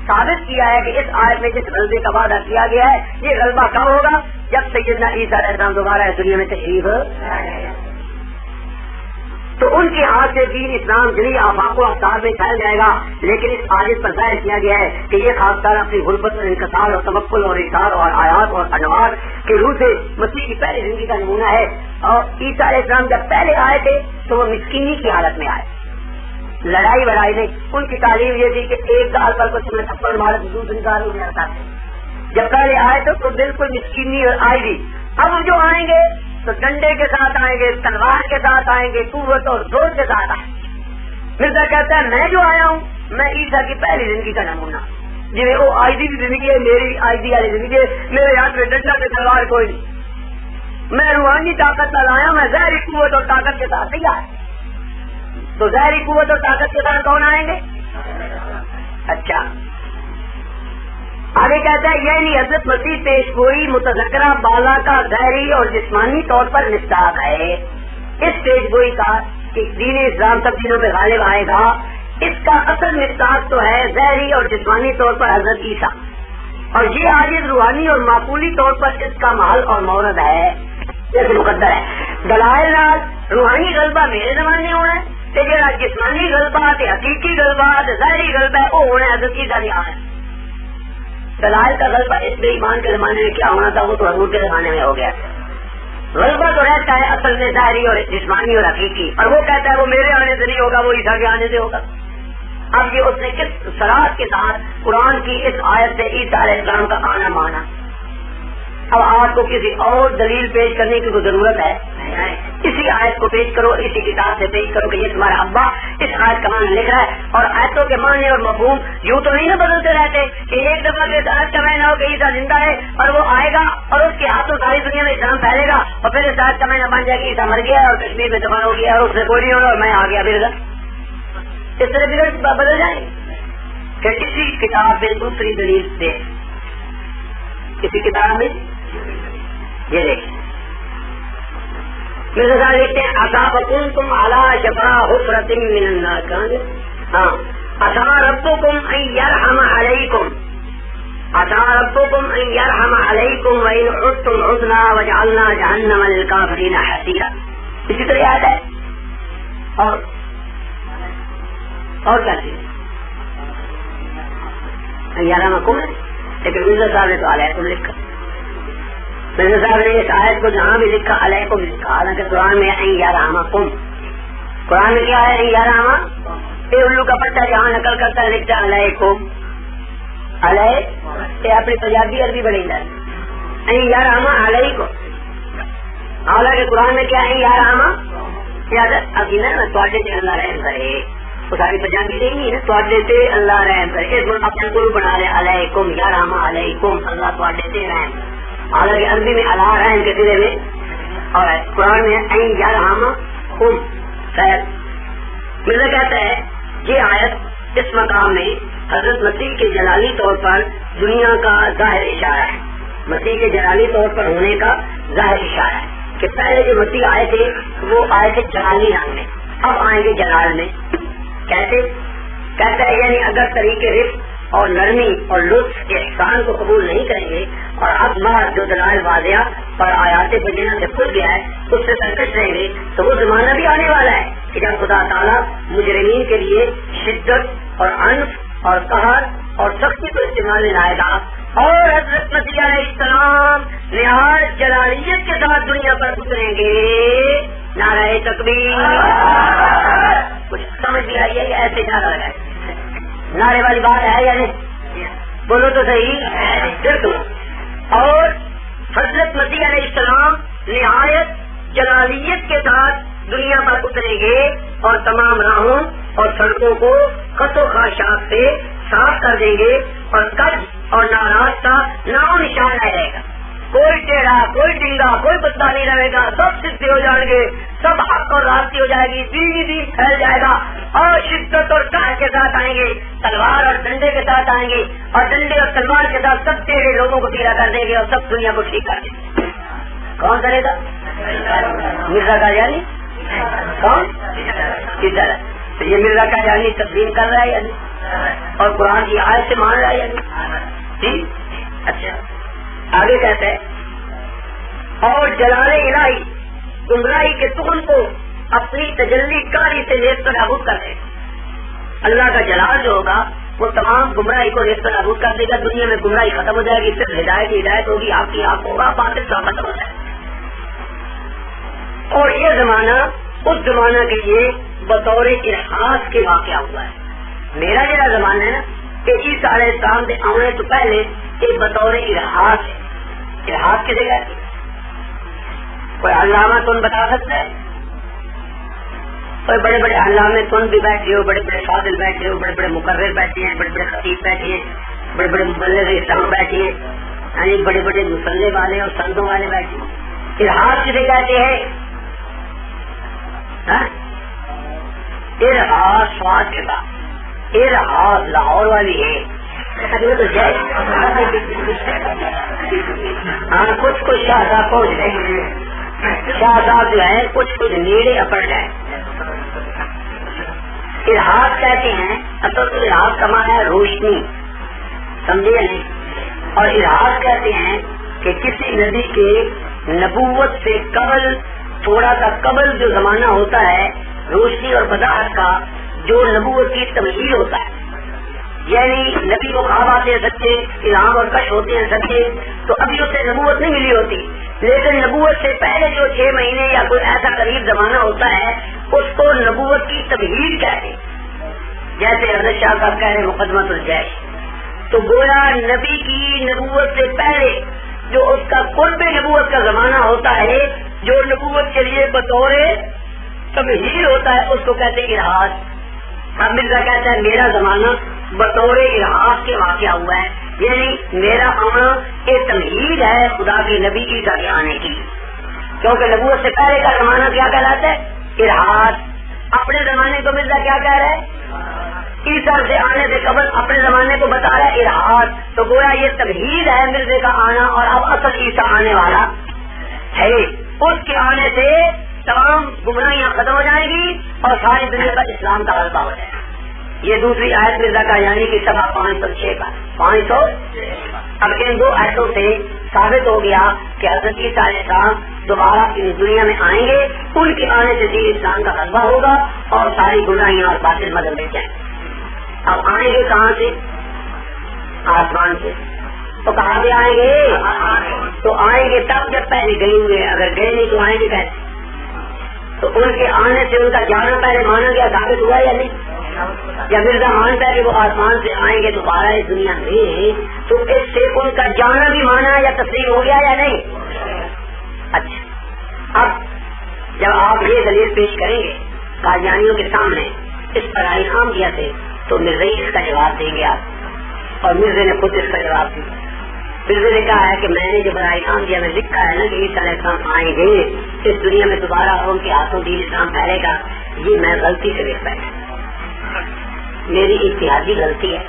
ثابت کیا ہے کہ اس آیت میں جس غلبے کا وعدہ کیا گیا ہے یہ غلبہ کب ہوگا؟ جب سیدنا عیسیٰ علیہ السلام دوبارہ اس دنیا میں تشریف تو ان کے ہاتھ سے دین اسلام جلی آفاق و افطار میں پھیل جائے گا. لیکن اس آیت پر ظاہر کیا گیا ہے کہ یہ خاص طور اپنی غربت اور انکسار اور تبکل اور اثار اور آیات اور انوار کے روح سے مسیح کی پہلی زندگی کا نمونہ ہے. اور عیسیٰ علیہ السلام جب پہلے آئے تھے تو وہ مسکینی کی حالت میں آئے, لڑائی وڑائی نہیں. ان کی تعلیم یہ تھی کہ ایک گال پر کچھ میں تھپڑ مارے تو دوسری گال میں آتا تھا. جب پہلے آئے تو بالکل مسکینی اور آئی بھی. اب جو آئیں گے تو ڈنڈے کے ساتھ آئیں گے, تلوار کے ساتھ آئیں گے, قوت اور زور کے ساتھ آئیں گے. مرزا کہتا ہے میں جو آیا ہوں میں عیسیٰ کی پہلی زندگی کا نمونہ, جی وہ آئی ڈی کی زندگی ہے, میری آئی ڈی والی زندگی ہے. میرے ہاتھ میں ڈنڈا کے تلوار کوئی نہیں, میں روحانی طاقت کا لایا, میں ظاہری قوت اور طاقت کے ساتھ نہیں آیا. تو ظاہری قوت اور طاقت کے ساتھ کون آئیں گے؟ اچھا آگے کہتا ہے یعنی حضرت مسیح پیش گوئی متذکرہ بالا کا ظاہری اور جسمانی طور پر مصداق ہے. اس پیش گوئی کا کہ دین اسلام سب چیزوں پہ غالب آئے گا, اس کا اصل مصداق تو ہے ظاہری اور جسمانی طور پر حضرت عیسیٰ, اور یہ عاجز روحانی اور معقولی طور پر اس کا محل اور مورد ہے جیسے مقدر ہے. دلائل نال روحانی غلبہ میرے زمانے ہونا ہے, جہاں جسمانی غلبہ حقیقی غلبہ ظاہری غلبہ ہے وہ ہونا ہے حضرت عیسیٰ نے آنا ہے. دلائل کا غلبہ اس بے ایمان کے زمانے میں کیا ہونا تھا وہ تو حضور کے زمانے میں ہو گیا. غلبہ تو رہتا ہے اصل میں ظاہری اور جسمانی اور حقیقی, اور وہ کہتا ہے وہ میرے آنے سے نہیں ہوگا, وہ عیسیٰ کے آنے سے ہوگا. اب یہ اس نے کس صراحت کے ساتھ قرآن کی اس آیت سے عیسیٰ علیہ السلام کا آنا مانا. اب آپ کو کسی اور دلیل پیش کرنے کی کوئی ضرورت ہے؟ اسی آیت کو پیش کرو, اسی کتاب سے پیش کرو کہ یہ تمہارا ابا اس آیت کا معنی لکھ رہا ہے. اور آیتوں کے معنی اور مفہوم یوں تو نہیں نہ بدلتے رہتے کہ ایک دفعہ اس آیت کا معنی ہو کہ عیسیٰ زندہ ہے اور وہ آئے گا اور اس کے ہاتھوں ساری دنیا میں اسلام پھیلے گا, اور پھر اس آیت کا معنی بن جائے کہ عیسیٰ مر گیا اور کشمیر میں دفن ہو گیا اور اس سے کوئی نہیں ہوگا اور میں آ گیا پھر اس طرح بگڑ بدل جائیں گے. کہ کسی کتاب میں دوسری دلیل دے, کسی کتاب میں یہ دیکھیں لکھتے ہیں اصابکم علی شفا حفرۃ من النار, ہاں عسى ربكم ان يرحم عليكم, عسى ربكم ان يرحم عليكم وان عدتم عدنا وجعلنا جهنم للكافرين حصيرا. اسی طرح آتا ہے. اور کیا چیز یارحمکم, لیکن مرزا صاحب نے تو علیکم لکھا. مرزا صاحب نے اس آیت کو جہاں بھی لکھا علیکم لکھا, حالانکہ قرآن میں ان یارحمکم, قرآن میں کیا ہے ان یارحم, یہ الو کا پٹا جہاں نقل کرتا ہے لکھتا ہے علیکم, علیہ اپنی پنجابی عربی بڑی ان یارحم علیکم, حالانکہ قرآن میں کیا ہے یارحم ابھی نا تھوڑے سے اللہ رحم کرے, وہ ساری پنجابی نہیں ہے تھوڑے سے اللہ رحم کرے, اس میں اپنے گرو بنا رہے علیکم یارحم علیکم اللہ تھوڑے سے رحم, حالانکہ عربی میں اللہ رحم کے سلے میں, اور قرآن میں این یرحمکم. خیر مرزا کہتا ہے یہ آیت اس مقام میں حضرت مسیح کے جلالی طور پر دنیا کا ظاہر اشارہ ہے, مسیح کے جلالی طور پر ہونے کا ظاہر اشارہ ہے کہ پہلے جو مسیح آئے تھے وہ آئے تھے جلالی رنگ میں, اب آئیں گے جلال میں. کیسے کہتا ہے یعنی اگر طریقے رفق اور نرمی اور لطف احسان کو قبول نہیں کریں گے اور اب محض جو دلائل واضح اور آیات بینہ سے کھل گیا ہے اس سے سرکش رہیں گے تو وہ زمانہ بھی آنے والا ہے کہ جب خدا تعالیٰ مجرمین کے لیے شدت اور عنف اور قہر اور سختی کو استعمال میں لائے گا, اور حضرت مسیح علیہ السلام نہایت جلالیت کے ساتھ دنیا پر اتریں گے. نعرہ تکبیر. کچھ سمجھ بھی آئی ہے یا ایسے نعرہ ہے, نعرے والی بات ہے یا نہیں؟ بولو تو صحیح. بالکل. اور حضرت مسیح علیہ السلام نہایت جلالیت کے ساتھ دنیا پر اتریں گے اور تمام راہوں اور سڑکوں کو خط و خاشاک سے صاف کر دیں گے اور کج اور ناراض کا نام نشان رہے گا. کوئی ٹیڑھا کوئی ڈنگا کوئی بتا نہیں رہے گا, سب سیدھے ہو جائیں گے, سب حق اور راستی ہو جائے گی, دین پھیل جائے گا اور شدت اور قہر کے ساتھ آئیں گے, تلوار اور ڈنڈے کے ساتھ آئیں گے اور ڈنڈے اور تلوار کے ساتھ سب ٹیڑھے لوگوں کو ٹیڑھا کر دیں گے اور سب دنیا کو ٹھیک کر دیں گے. کون کرے گا؟ مرزا قادیانی. کون؟ کدھر؟ تو یہ مرزا قادیانی تسلیم کر رہا ہے یا نہیں؟ اور قرآن کی آیت سے مان رہا ہے یا نہیں؟ جی اچھا آگے کہتے ہیں اور جلال الہی گمراہی کے تخم کو اپنی تجلی کاری سے نیست و نابود کر دے. اللہ کا جلال جو ہوگا وہ تمام گمراہی کو نیست و نابود کر دے گا. دنیا میں گمراہی ختم ہو جائے گی, صرف ہدایت ہی ہدایت ہوگی. آپ کی آپ ہوگا, باطل کا ختم ہو جائے گا. اور یہ زمانہ اس زمانہ کے لیے بطور ارحاس کے واقعہ ہوا ہے. میرا جڑا زمانہ ہے نا کہ عیسیٰ علیہ السلام کے آنے تو پہلے یہ بطور ارحاس ہے. ارحاس کسے کہتے ہیں؟ کوئی علامہ تم بتا سکتا ہے؟ کوئی بڑے بڑے علامے تم بھی بیٹھے ہو, بڑے بڑے فاضل بیٹھے ہو, بڑے بڑے مقرر بیٹھے ہیں, بڑے بڑے خطیب بیٹھے ہیں, بڑے بڑے مبلغ اسلام بیٹھے ہیں, یعنی بڑے بڑے مسلح والے اور سندوں والے بیٹھے ہیں. ارحاس کسے کہتے ہیں؟ ارحاس سواد کے بعد ارحاس لاہور والی ہے. ہاں کچھ کچھ شاہ صاحب پہنچ رہے, شاہ صاحب جو ہے کچھ نیڑے اپڑ جائے. ارحاس کہتے ہیں, اصل تو ارحاس کا معنی ہے روشنی, سمجھے نہیں؟ اور ارحاس کہتے ہیں کہ کسی نبی کے نبوت سے قبل تھوڑا سا قبل جو زمانہ ہوتا ہے روشنی اور وضاحت کا, جو نبوت کی تمہید ہوتا ہے. یعنی نبی کو خواب آتے ہیں سچے, الہام اور کش ہوتے ہیں سچے, تو ابھی اسے نبوت نہیں ملی ہوتی, لیکن نبوت سے پہلے جو 6 مہینے یا کوئی ایسا قریب زمانہ ہوتا ہے اس کو نبوت کی تمہید کہتے ہیں. جیسے حضرت شاہ صاحب کہہ رہے مقدمۃ الجیش, تو گویا نبی کی نبوت سے پہلے جو اس کا قرب نبوت کا زمانہ ہوتا ہے, جو نبوت کے لیے بطور تمہید ہوتا ہے, اس کو کہتے ہیں ارحاس. اب مرزا کہتا ہے میرا زمانہ بطور ارحاس کے واقعہ ہوا ہے, یعنی میرا آنا یہ تمہید ہے خدا کے نبی عیسیٰ کے آنے کی, کیونکہ نبوت سے پہلے کا زمانہ کیا کہلاتا ہے؟ ارحاس. اپنے زمانے کو مرزا کیا کہہ رہا ہے؟ عیسیٰ سے آنے سے قبل اپنے زمانے کو بتا رہا ہے ارحاس. تو گویا یہ تمہید ہے مرزے کا آنا, اور اب اصل عیسیٰ آنے والا ہے. اس کے آنے سے تمام گمراہیاں ختم ہو جائیں گی اور ساری دنیا کا اسلام کا غلبہ ہو جائے گا. یہ دوسری آیت مرزا کا یعنی کہ سبا 506 کا 500. اب ان 2 آیتوں سے ثابت ہو گیا کہ حضرت عیسیٰ علیہ السلام دوبارہ اس دنیا میں آئیں گے, ان کے آنے سے دین اسلام کا غلبہ ہوگا اور ساری گمراہیاں اور باطل مدد میں جائیں. اب آئیں گے کہاں سے؟ آسمان سے. تو کہاں سے آئیں گے؟ تو آئیں گے تب جب پہلے گئے ہوئے, اگر گئے نہیں تو آئیں گے کیسے؟ تو ان کے آنے سے ان کا جانا پہلے مانا گیا, ثابت ہوا یا نہیں؟ یا مرزا مانتا ہے کہ وہ آسمان سے آئیں گے دوبارہ اس دنیا میں, تو اس سے ان کا جانا بھی مانا یا تسلیم ہو گیا یا نہیں؟ اچھا, اب جب آپ یہ دلیل پیش کریں گے قادیانیوں کے سامنے اس پر انعام دیا تھے, تو مرزا اس کا جواب دیں گے آپ, اور مرزا نے خود اس کا جواب دیا. مرزا نے کہا ہے کہ میں نے جو برائے کام دیا میں لکھا ہے نا کہ عیسیٰ علیہ السلام آئیں گے اس دنیا میں دوبارہ, ان کے ہاتھوں دین اسلام پھیلے گا, یہ میں غلطی سے لکھ بیٹھا, میری اتحادی غلطی ہے.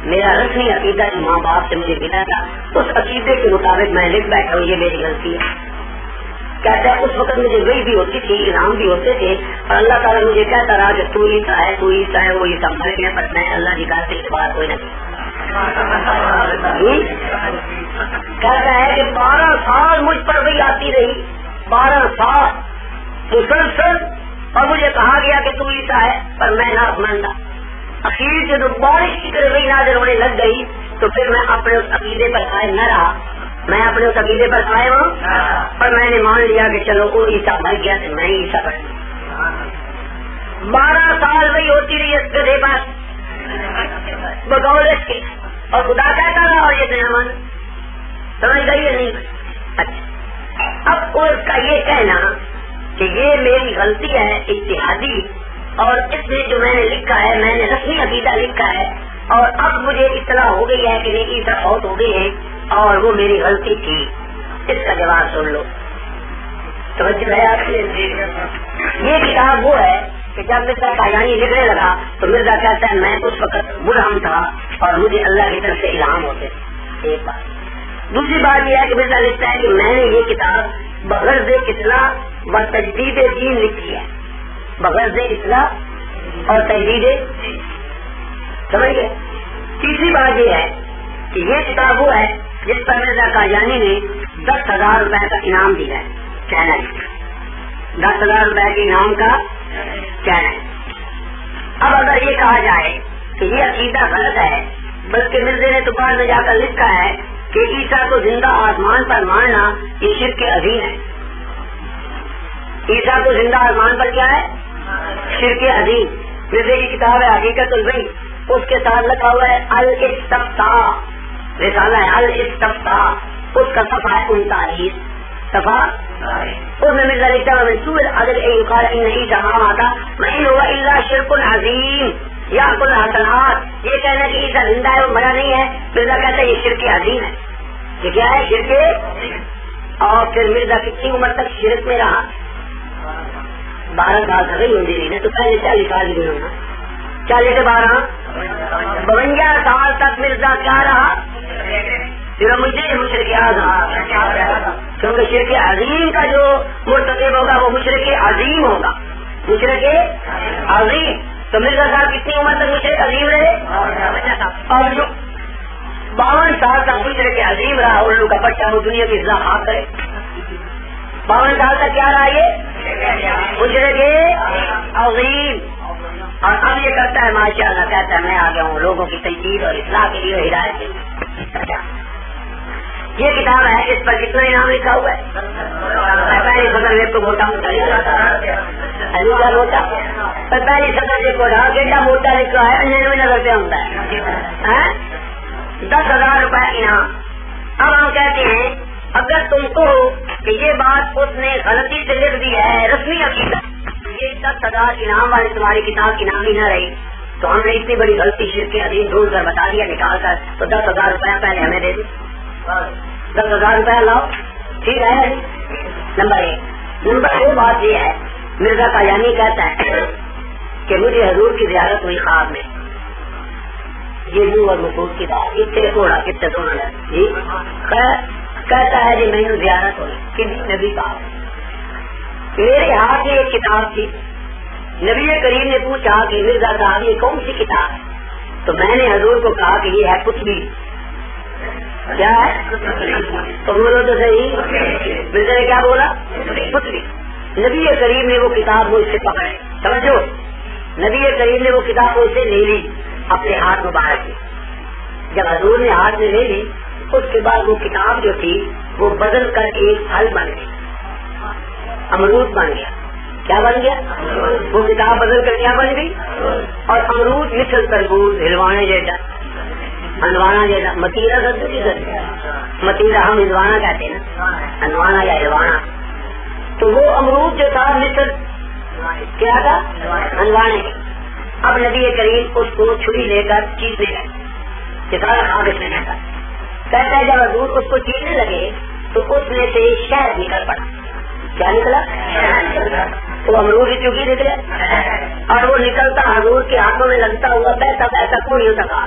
میرا رسمی عقیدہ جو ماں باپ سے مجھے ملا تھا اس عقیدے کے مطابق میں لکھ بیٹھا ہوں, یہ میری غلطی ہے. کہتا ہے اس وقت مجھے وہی بھی ہوتی تھی, انعام بھی ہوتے تھے, اور اللہ تعالیٰ مجھے کہتا رہا کہ تو عیسیٰ ہے, تو عیسیٰ ہے, وہ عیسیٰ مر گیا, پر میں اللہ کی ذات سے اعتبار کوئی نہیں. کہتا ہے کہ 12 سال مجھ پر وہی آتی رہی, 12 سال مسلسل, اور مجھے کہا گیا کہ تو عیسیٰ ہے, پر میں نہ مانتا. اخیر سے جو بارش کی طرح وہی نازل ہونے لگ گئی, تو پھر میں اپنے اس عقیدے پر قائم نہ رہا, میں اپنے اس عقیدے پر قائم ہوں, پر میں نے مان لیا کہ چلو وہ عیسیٰ مر گیا تو میں عیسیٰ بن گیا. 12 سال وہی ہوتی رہی اس گدھے پر بغور اس کے, اور خدا کہتا تھا اور یہ نہ مان. سمجھ گئی یا نہیں؟ اچھا, اب اس کا یہ کہنا کہ یہ میری غلطی ہے اتحادی, اور اس میں جو میں نے لکھا ہے میں نے رسمی عقیدہ لکھا ہے, اور اب مجھے اطلاع ہو گئی ہے کہ نہیں عیسیٰ فوت ہو گئی ہے اور وہ میری غلطی تھی, اس کا جواب سن لو. توجہ ہے آپ کی؟ یہ کتاب وہ ہے کہ جب مرزا قادیانی لکھنے لگا تو مرزا کہتا ہے میں اس وقت ملہم تھا اور مجھے اللہ کی طرف سے الہام ہوتے تھے. ایک بات. دوسری بات یہ ہے کہ مرزا لکھتا ہے کہ میں نے یہ کتاب بغرض اصلاح و تجدید دین لکھی ہے. بغرض اصلاح اور تجدید سمجھ گئے. تیسری بات یہ ہے کہ یہ کتاب وہ ہے جس پر مرزا قادیانی نے 10,000 روپے کا انعام دیا ہے. چینل 10,000 روپے کے انعام کا چینل. اب اگر یہ کہا جائے کہ یہ عقیدہ غلط ہے، بلکہ مرزا نے تو بعد میں جا کر لکھا ہے کہ عیسیٰ کو زندہ آسمان پر ماننا یہ شرک عظیم ہے. عیسیٰ کو زندہ آسمان پر کیا ہے؟ شرک عظیم. مرزا کی کتاب ہے حقیقت البین، اس کے ساتھ لکھا ہوا ہے الاستفتاء، رسالہ ہے الاستفتاء، اس کا صفحہ ہے 39 صفحہ. اس میں مرزا لکھتا ہے منصور عدل قال ان عیسیٰ ما مات وان هو الا شرک عظیم یاکل حسنات. یہ کہنا کہ عیسیٰ زندہ ہے وہ مرا نہیں ہے، مرزا کہتا ہے یہ شرک عظیم ہے. یہ کیا ہے؟ شرک. اور پھر مرزا کتنی عمر تک شرک میں رہا؟ 12 سال تک ہی ہوتی رہی. تو پہلے 40 سال کی ہونا، 40 سے 12 52 سال تک مرزا کیا رہا؟ پھر مجھے مشرک اعظم، کیونکہ شرک عظیم کا جو مرتکب ہوگا وہ مشرک عظیم ہوگا. مشرک عظیم. تو مرزا صاحب کتنی عمر تک مشرک عظیم رہے؟ اور جو 52 سال تک مشرک عظیم رہا الو کا بچہ وہ دنیا کی اصلاح خاص کرے. 52 سال تک کیا رہا یہ؟ مشرک عظیم. اور اب یہ کرتا ہے ماشاء اللہ، کہتا ہے میں آ گیا ہوں لوگوں کی تنقید اور اصلاح کے لیے ہدایت کے لیے. یہ کتاب ہے، اس پر کتنا انعام لکھا ہوا ہے؟ پہلی صدر کو موٹا موٹا پہلی صدر کو گیڈا موٹا لکھا ہے 99 روپیہ ہوتا ہے. 10,000 روپے انعام. اب ہم کہتے ہیں اگر تم کو کہ یہ بات اس نے غلطی سے لکھ دی ہے رسمی عقیدہ، یہ 10,000 انعام والی تمہاری کتاب انعام ہی نہ رہی، تو ہم نے اتنی بڑی غلطی شرک عظیم ڈھونڈ کر بتا دیا نکال کر، تو 10,000 روپیہ پہلے ہمیں دے دو. 10,000 روپیہ لاؤ. ٹھیک ہے. نمبر 1. نمبر 2 بات یہ ہے، مرزا قادیانی کہتا ہے کہ مجھے حضور کی زیارت ہوئی خواب میں. یہ یوں اور محفوظ کی بات کتنے تھوڑا کتنے سونا جی کہتا ہے جی میں زیارت ہوئی کسی نبی کا. میرے ہاتھ میں ایک کتاب تھی. نبی کریم نے پوچھا کہ مرزا صاحب یہ کون سی کتاب ہے؟ تو میں نے حضور کو کہا کہ یہ ہے کتبی. کیا ہے؟ تو بولو تو صحیح. مرزا نے کیا بولا؟ کتبی. نبی کریم نے وہ کتاب مجھ سے پکڑے. سمجھو، نبی کریم نے وہ کتاب مجھ سے لے لی اپنے ہاتھ مبارک میں. جب حضور نے ہاتھ میں لے لی اس کے بعد وہ کتاب جو تھی وہ بدل کر ایک پھل بن گئی، امرود بن گیا. کیا بن گیا؟ وہ کتاب بدل کر کیا بن گئی؟ اور امرود مثل تربوز ہلوانے جیسا، ہلوانا جیسا. متیرا سب کی متیرا ہم ہلوانا کہتے ہیں نا، ہلوانا یا ہلوانا. تو وہ امرود جو تھا مثل کیا تھا؟ ہلوانے. اب نبی کریم اس کو چھری لے کر چیزنے لگے، کتاب کاغذ میں لگا. کہتا ہے جب حضور اس کو چیزنے لگے تو اس میں سے شہد نکل پڑا. کیا نکلا؟ تو امرود ہی چونکہ نکلے، اور وہ نکلتا حضور کے ہاتھوں میں لگتا ہوا بہتا بہتا کوئی ہوتا کہا،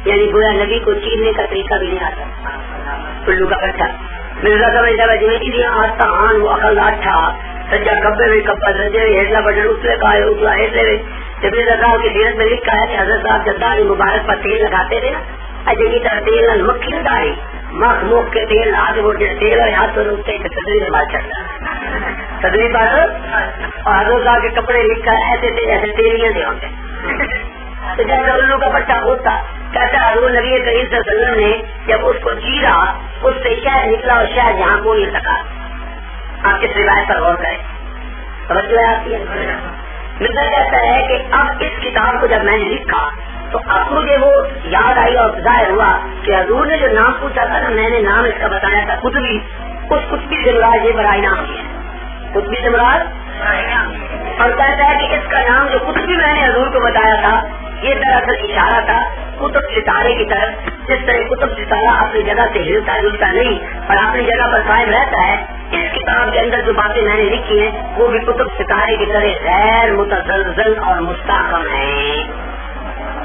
یعنی گویا نبی کو چیرنے کا طریقہ بھی نہیں آتا. الو کا کٹھا مرزا سمجھتا ہے جی آتا ہان وہ عقل اٹھا سجا کبے میں کپا سجے ہیٹلا بٹن اتلے کا اتلا ہیٹلے میں. مرزا صاحب کی سیرت میں لکھا ہے کہ حضرت صاحب جب داڑھی مبارک پر تیل لگاتے تھے نا، اجے کی طرح تیل مکھی داڑھی مکھ موک کے تیل آگے وہ تیل اور ہاتھ پر اٹھتے صدری میں بات چلتا صدری پر. اور حضرت صاحب کے کپڑے لکھا ہے ایسے ایسے تیلیاں دے ہوتے. تو جب الو کا بچہ ہوتا کہتا حضور نبی کریم صلی اللہ علیہ وسلم نے جب اس کو چیرا اس سے شہد نکلا اور شہد یہاں کو نہیں سکا. آپ کس روایت پر غور کریں، توجہ آتی ہے. مرزا کہتا ہے کہ اب اس کتاب کو جب میں نے لکھا تو اب مجھے وہ یاد آئی اور ظاہر ہوا کہ حضور نے جو نام پوچھا تھا نا، میں نے نام اس کا بتایا تھا کتبی. اس کتبی سے مراد یہ بڑا نام ہے، کتبی سے مراد. اور کہتا ہے کہ اس کا نام جو کتبی میں نے حضور کو بتایا تھا یہ دراصل اشارہ تھا کتب ستارے کی طرف. جس طرح کتب ستارہ اپنی جگہ سے ہلتا جلتا نہیں اور اپنی جگہ پر قائم رہتا ہے، اس کتاب کے اندر جو باتیں میں نے لکھی ہیں وہ بھی کتب ستارے کی طرح غیر متزلزل اور مستحکم ہیں.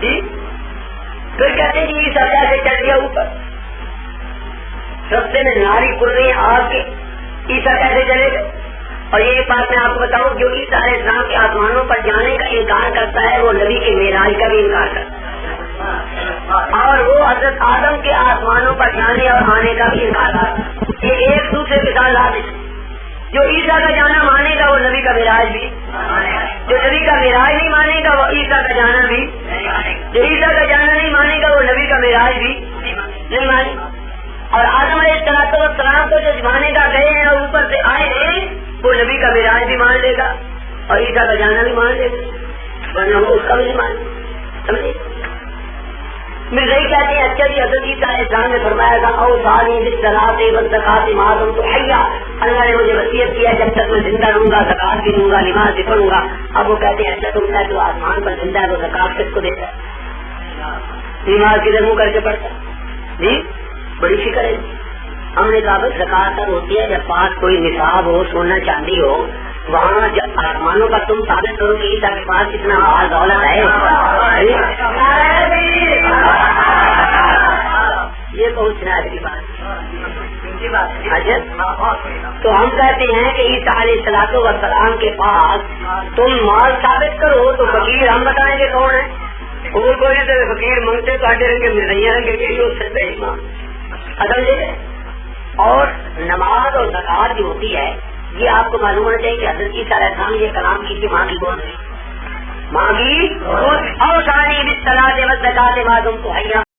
جی پھر کہتے ہیں عیسیٰ کیسے چڑھ گیا اوپر، رستے میں ناری کھل رہی ہیں آگ کے، عیسیٰ کیسے چلے گئے؟ اور یہ بات میں آپ کو بتاؤں، جو عیسیٰ علیہ السلام کے آسمانوں پر جانے کا انکار کرتا ہے وہ نبی کے معراج کا بھی انکار کرتا ہے، اور وہ حضرت آدم کے آسمانوں پر جانے اور آنے کا بھی انکار کرتا ہے۔ یہ ایک دوسرے کے ساتھ لازم، جو عیسیٰ کا جانا مانے گا وہ نبی کا معراج بھی، جو نبی کا معراج نہیں مانے گا وہ عیسیٰ کا جانا بھی، جو عیسیٰ کا جانا نہیں مانے گا وہ نبی کا معراج بھی نہیں مانے گا۔ اور آدم علیہ السلام کو جو مانے گا گئے ہیں اور اوپر سے آئے ہیں وہ نبی کا معراج بھی مان لے گا اور عیسیٰ کا جانا بھی مان لے گا، ورنہ وہ اس کا بھی نہیں مانے، سمجھے؟ مرزائی کہتے ہیں اچھا جی حضرت عیسیٰ علیہ السلام نے فرمایا تھا او ثانی بالصلاۃ والزکاۃ ما دمت حیا، اللہ نے مجھے وصیت کیا جب تک میں زندہ رہوں گا زکات بھی دوں گا نماز بھی پڑھوں گا۔ اب وہ کہتے ہیں اچھا تم کہتے ہو آسمان پر زندہ ہے تو زکات کس کو دیتا ہے، نماز کدھر منہ کر کے پڑھتا ہے؟ جی بڑی فکر ہے۔ ہم نے کہا زکات تب ہوتی ہے جب پاس کوئی نصاب ہو، سونا چاندی ہو، وہاں جب آسمانوں پر تم ثابت کرو کہ عیسیٰ کے پاس کتنا مال دولت ہے، یہ بہت شناخت کی بات۔ تو ہم کہتے ہیں کہ عیسیٰ علیہ السلام کے پاس تم مال ثابت کرو تو فقیر ہم بتائیں گے کون ہے، وہ کوئی تو فقیر منگتے کاٹے رہیں گے مرزائیاں رہیں گے اصل یہ۔ اور نماز اور زکات جو ہوتی ہے یہ آپ کو معلوم ہونا چاہیے کہ حضرت عیسیٰ علیہ السلام یہ کلام کی تھی ماں کی گود میں، ماں کی اور ثانی بالصلاۃ والزکاۃ ما دمت حیا۔